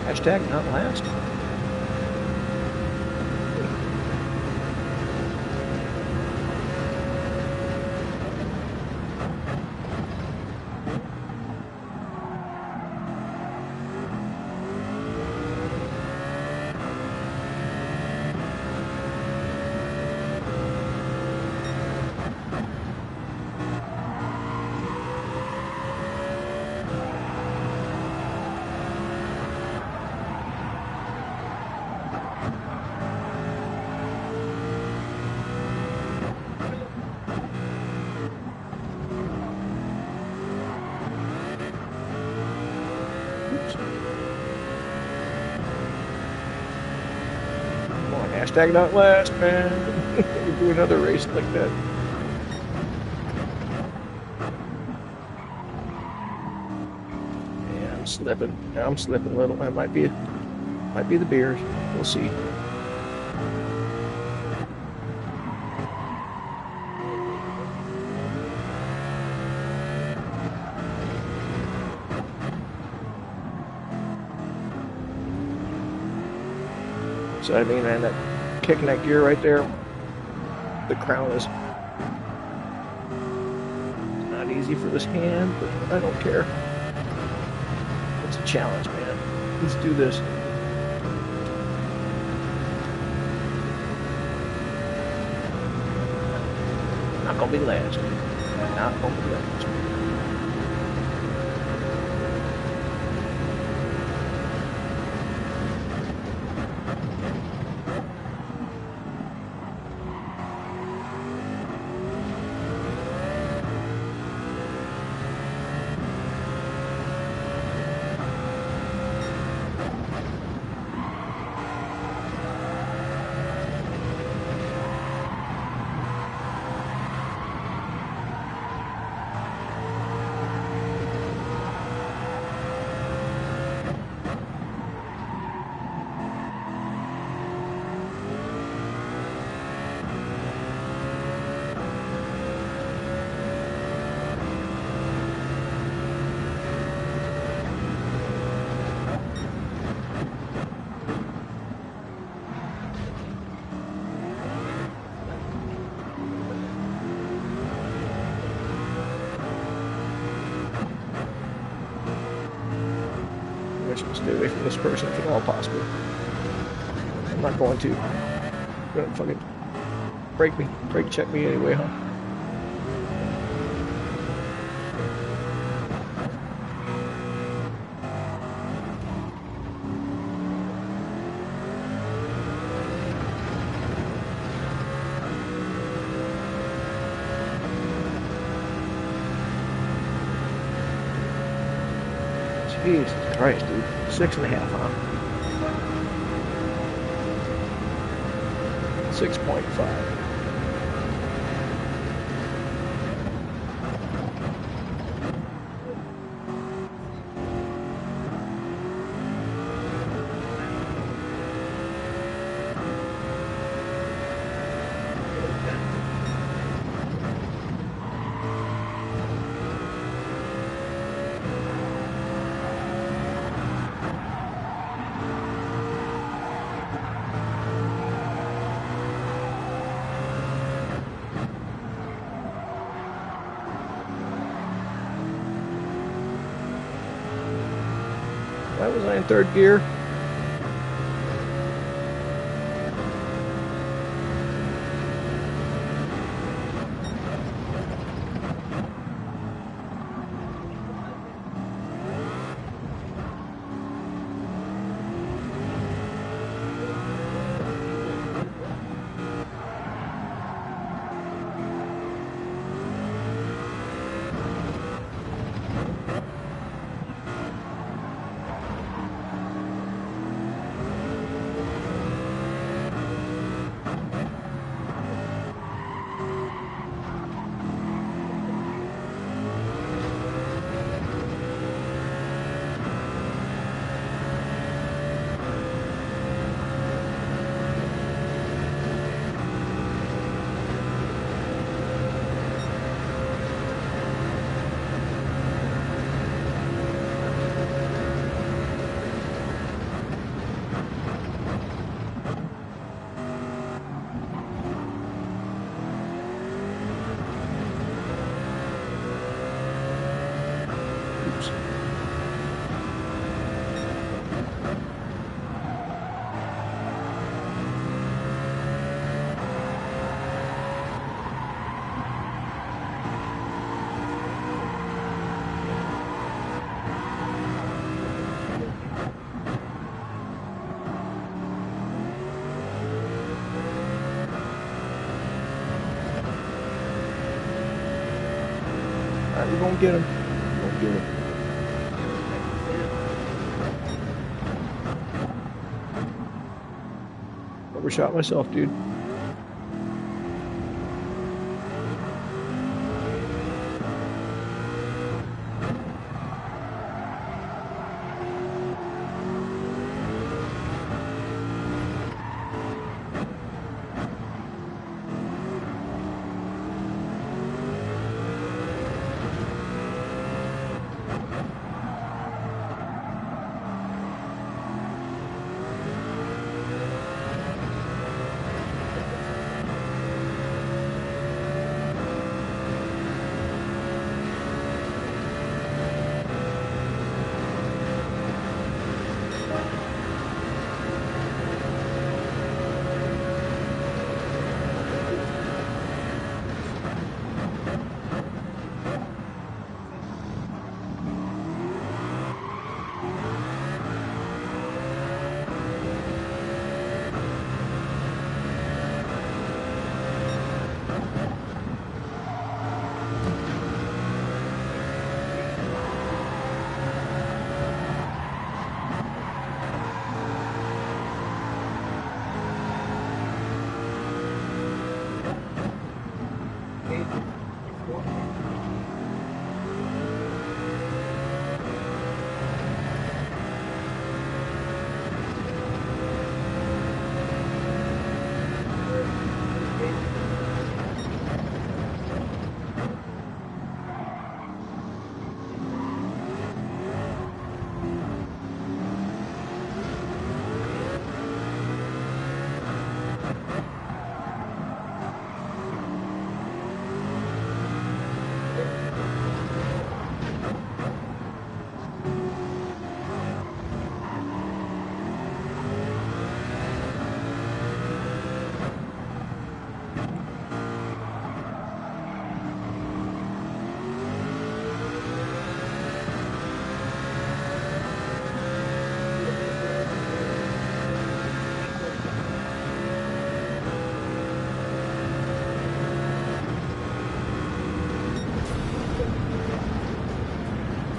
Hashtag not last. Hashtag not last, man. We do another race like that. Yeah, I'm slipping. I'm slipping a little. That might be the beers. We'll see. So I mean, man, that kicking that gear right there, the crown is not easy for this hand, but I don't care. It's a challenge, man. Let's do this. Not gonna be last. Not gonna be last. Stay away from this person if at all possible. I'm not going to. You're gonna fucking brake check me anyway, huh? Jesus Christ, dude. 6.5, huh? 6.5. Why was I in third gear? gonna get him. We're gonna get him. Overshot myself, dude.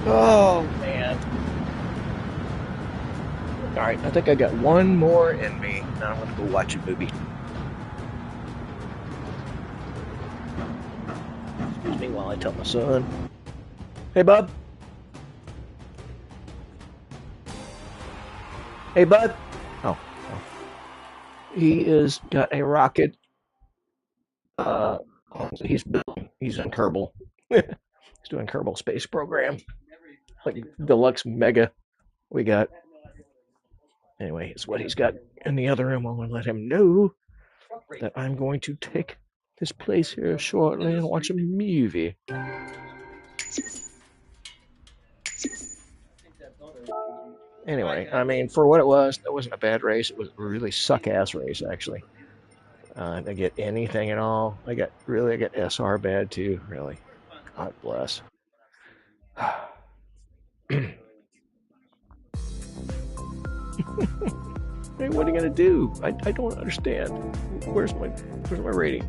Oh, man. Alright, I think I got one more in me. Now I'm going to go watch a movie. Excuse me while I tell my son. Hey, bud. Hey, bud. Oh. He is got a rocket. He's in Kerbal. He's doing Kerbal Space Program. Like deluxe mega we got. Anyway, it's what he's got in the other room. I'm going to let him know that I'm going to take his place here shortly and watch a movie. Anyway, I mean, for what it was, that wasn't a bad race. It was a really suck-ass race, actually. I didn't get anything at all. I got SR bad, too, really. God bless. Hey, what are you gonna do? I don't understand. Where's my rating?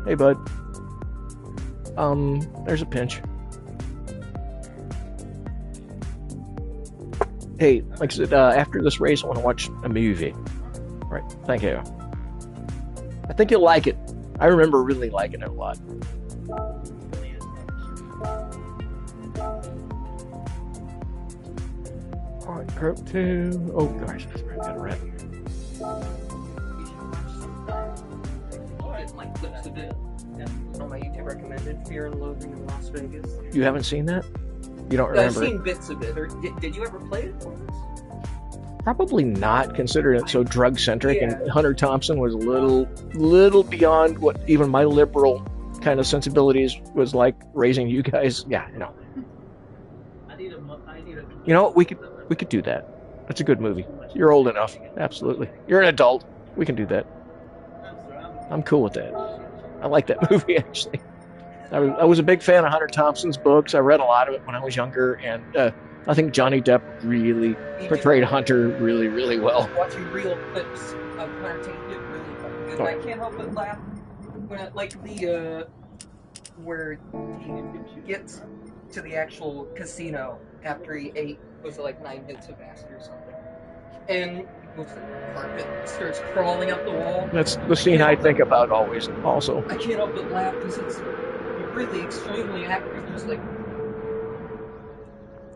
Hey, bud. There's a pinch. Hey, like I said, after this race, I want to watch a movie. Right? Thank you. I think you'll like it. I remember really liking it a lot. Alright, group 2. Oh gosh, I've got a rat.
Like clips of it on my YouTube recommended Fear and Loathing in Las Vegas.
You haven't seen that? You don't remember?
I've seen bits of it. Or did you ever play it for us?
Probably not, considering it's so drug-centric, and Hunter Thompson was a little beyond what even my liberal kind of sensibilities was like raising you guys. Yeah, you know. You know, we could do that. That's a good movie. You're old enough. Absolutely. You're an adult. We can do that. I'm cool with that. I like that movie, actually. I was a big fan of Hunter Thompson's books. I read a lot of it when I was younger, and I think Johnny Depp really portrayed Hunter really, really well.
Watching real clips of Hunter Thompson did really fucking good. I can't help but laugh when I, like where he gets to the actual casino after he ate, was it like 9 hits of acid or something? And he goes to the carpet, starts crawling up the wall.
That's the scene I think about always, also.
I can't help but laugh because it's really extremely accurate. Just like,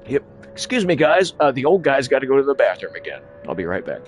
Yep. Excuse me, guys. The old guy's got to go to the bathroom again. I'll be right back.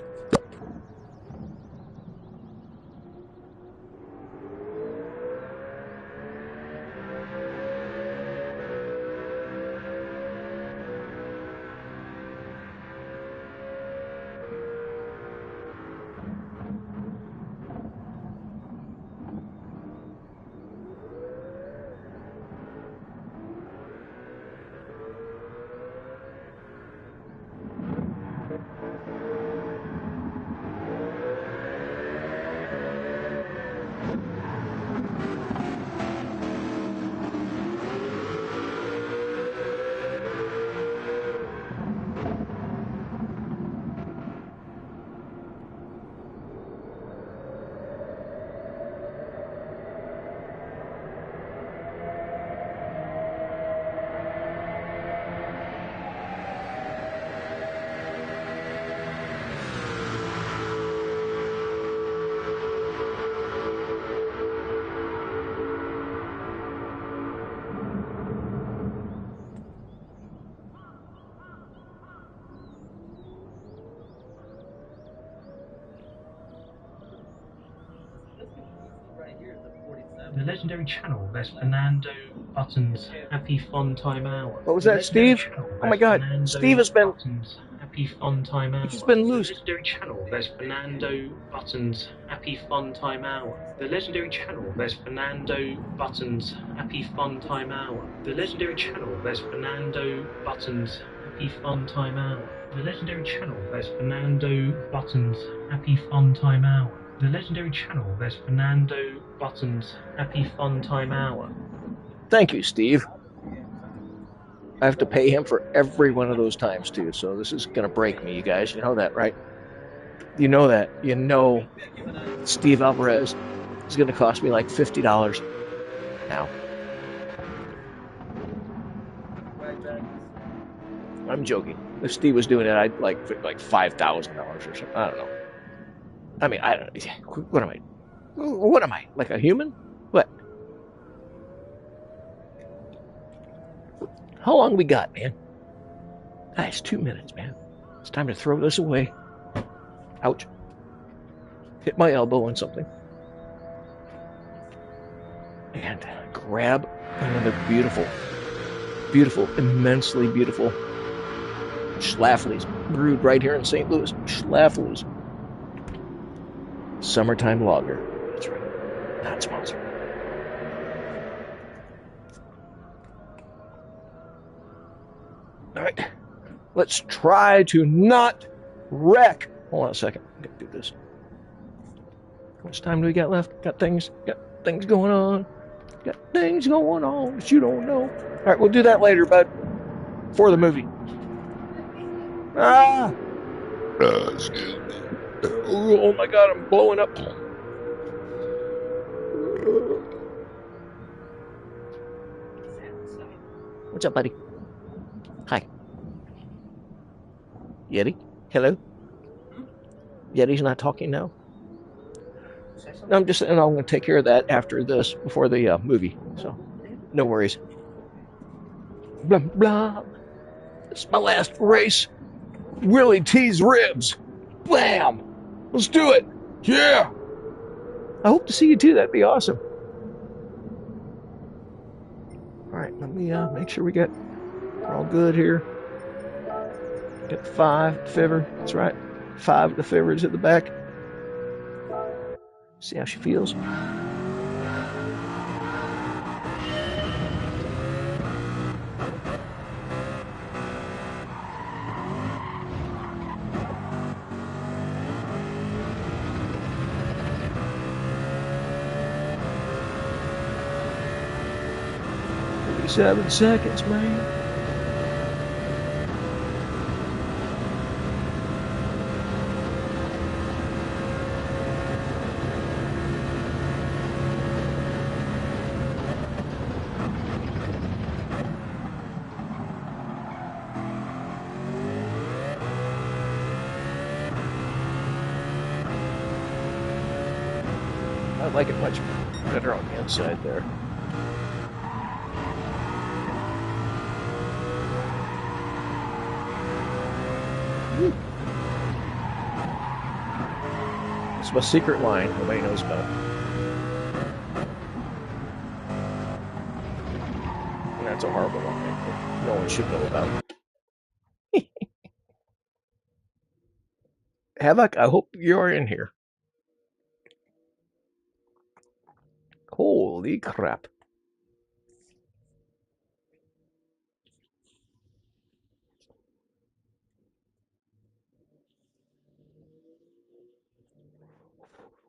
Right here, the 47.
The legendary channel, there's Fernando Button's Happy Fun Time Hour.
What was
The
that,
legendary
Steve?
channel,
Oh my
there's
God,
Fernando
Steve has been-
Button's Happy Fun Time Hour.
He's been
The
loose.
legendary channel, there's Fernando Button's Happy Fun Time Hour. The legendary channel, there's Fernando Button's Happy Fun Time Hour. The legendary channel, there's Fernando Button's Happy Fun Time Hour. The legendary channel, there's Fernando Button's Happy Fun Time Hour. The legendary channel, there's Fernando Button's Happy Fun Time Hour.
Thank you, Steve. I have to pay him for every one of those times, too, so this is going to break me, you guys. You know that, right? You know that. You know Steve Alvarez is going to cost me like $50 now.
Right back.
I'm joking. If Steve was doing it, I'd like $5,000 or something. I don't know. I mean, I don't know. What am I? What am I? Like a human? What? How long we got, man? It's 2 minutes, man. It's time to throw this away. Ouch. Hit my elbow on something. And grab another beautiful, immensely beautiful Schlafly's, brewed right here in St. Louis. Schlafly's Summertime Lager. That's right. Not sponsored. All right. Let's try to not wreck. Hold on a second. I gotta do this. How much time do we got left? Got things going on. Got things going on that you don't know. All right, we'll do that later, bud. For the movie. Excuse me. Oh my God, I'm blowing up. What's up, buddy? Hi. Yeti? Hello? Yeti's not talking now? No, I'm going to take care of that after this, before the movie. So, no worries. Blah, blah. It's my last race. Willy T's ribs. Bam! Let's do it. Yeah! I hope to see you too. That'd be awesome. All right, let me make sure we're all good here. Got 5 Fiver. That's right. 5 of the Fivers at the back. See how she feels. Seven seconds, man. I like it much better on the inside there. It's my secret line nobody knows about. And that's a horrible line that no one should know about. Havoc, I hope you're in here. Holy crap.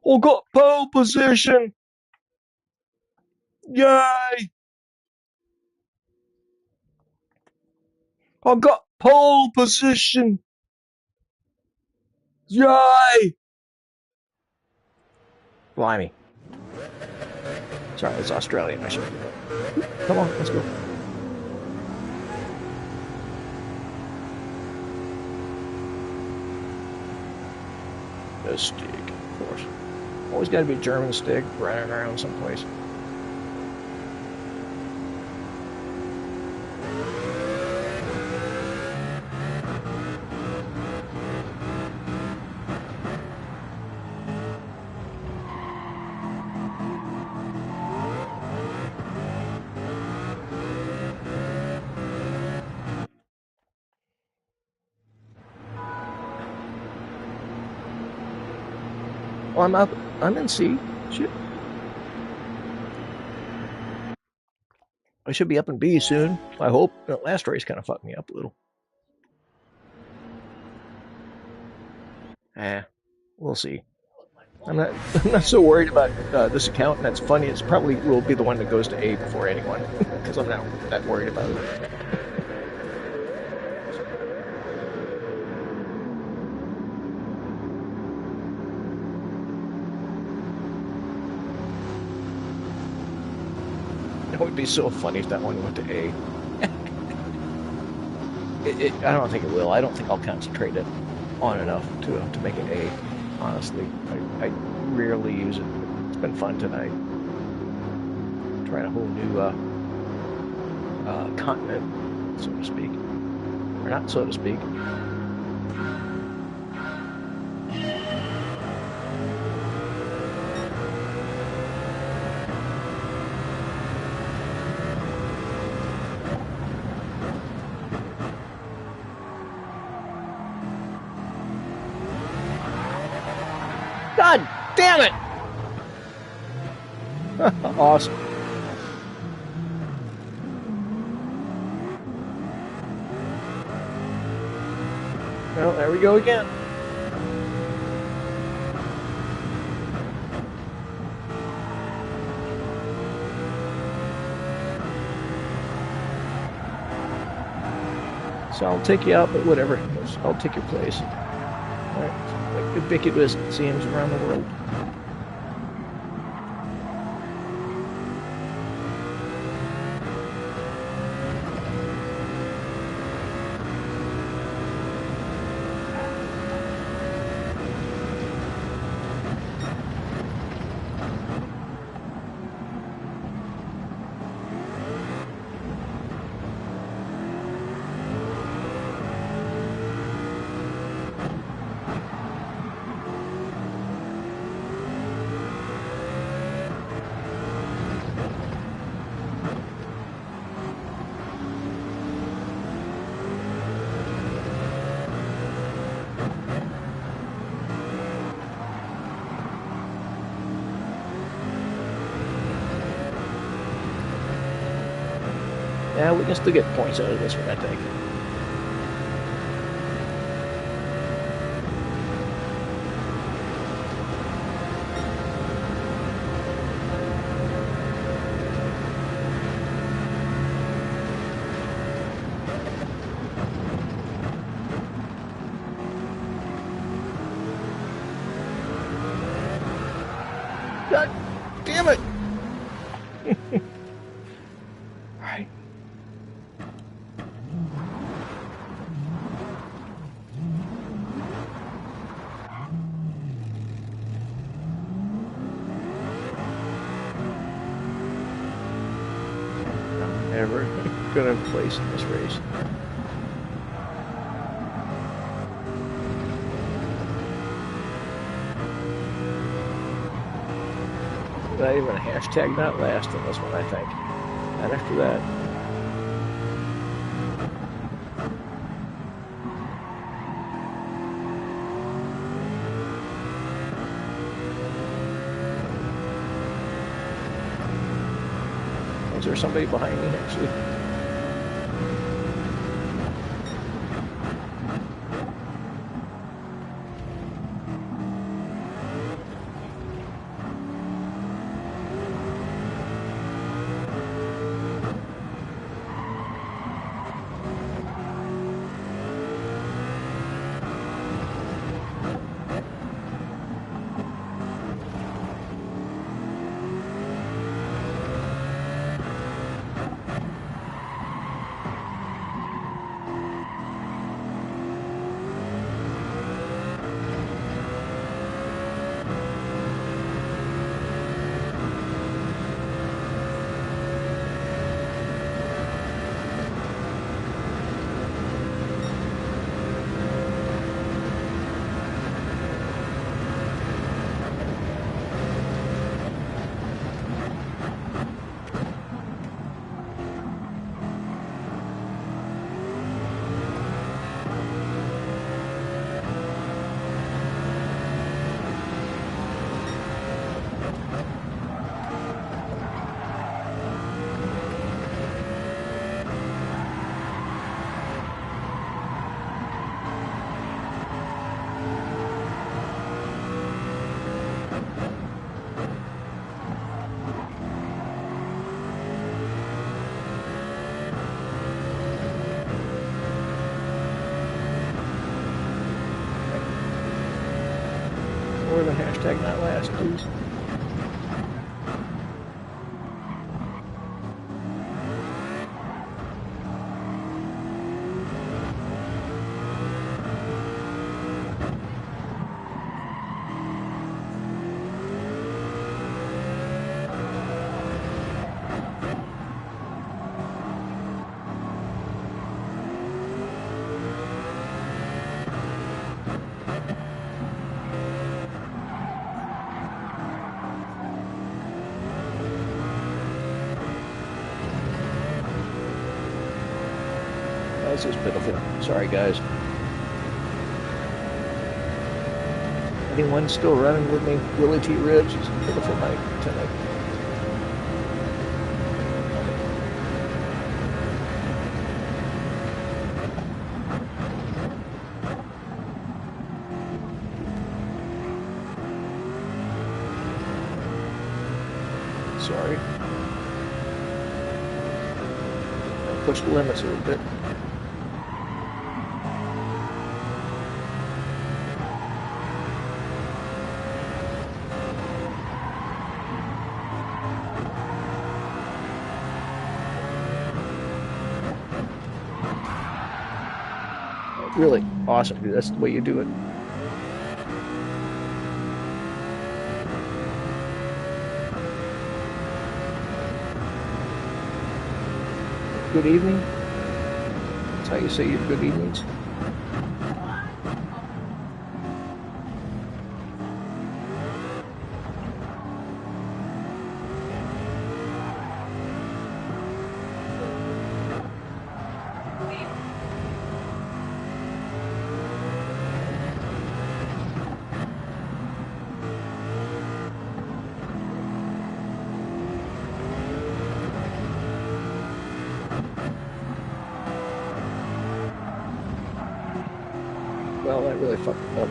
Oh, got pole position! Yay! I got pole position! Yay! Blimey. Sorry, it's Australian. I should do that. Come on, let's go. A stick, of course. Always got to be a German stick running around someplace. Oh, I'm up. I'm in C. Shit. I should be up in B soon. I hope. That last race kind of fucked me up a little. We'll see. I'm not so worried about this account, and that's funny. It's probably will be the one that goes to A before anyone, because I'm not that worried about it. It would be so funny if that one went to A. I don't think it will. I don't think I'll concentrate it on enough to make it A. Honestly, I rarely use it. It's been fun tonight. Trying a whole new continent, so to speak, or not so to speak. God damn it! Awesome. Well, there we go again. So I'll take you out, but whatever. I'll take your place. All right. Like ubiquitous, it seems, around the world. Yeah, we can still get points out of this one, I think. God damn it! Alright. gonna place in this race. Not even a hashtag not last in this one, I think. Not after that. Is there somebody behind me, actually? Or the hashtag not last, please. This is pitiful. Sorry, guys. Anyone still running with me? Willy T. Ridge. It's a pitiful night tonight. Sorry. I pushed the limits a little bit. Really awesome, dude. That's the way you do it. Good evening. That's how you say your good evenings. Well, that really fucked me up.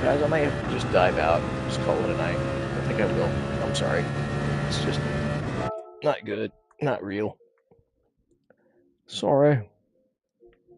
Guys, I might have to just dive out. Just call it a night. I think I will. I'm sorry. It's just not good. Not real. Sorry.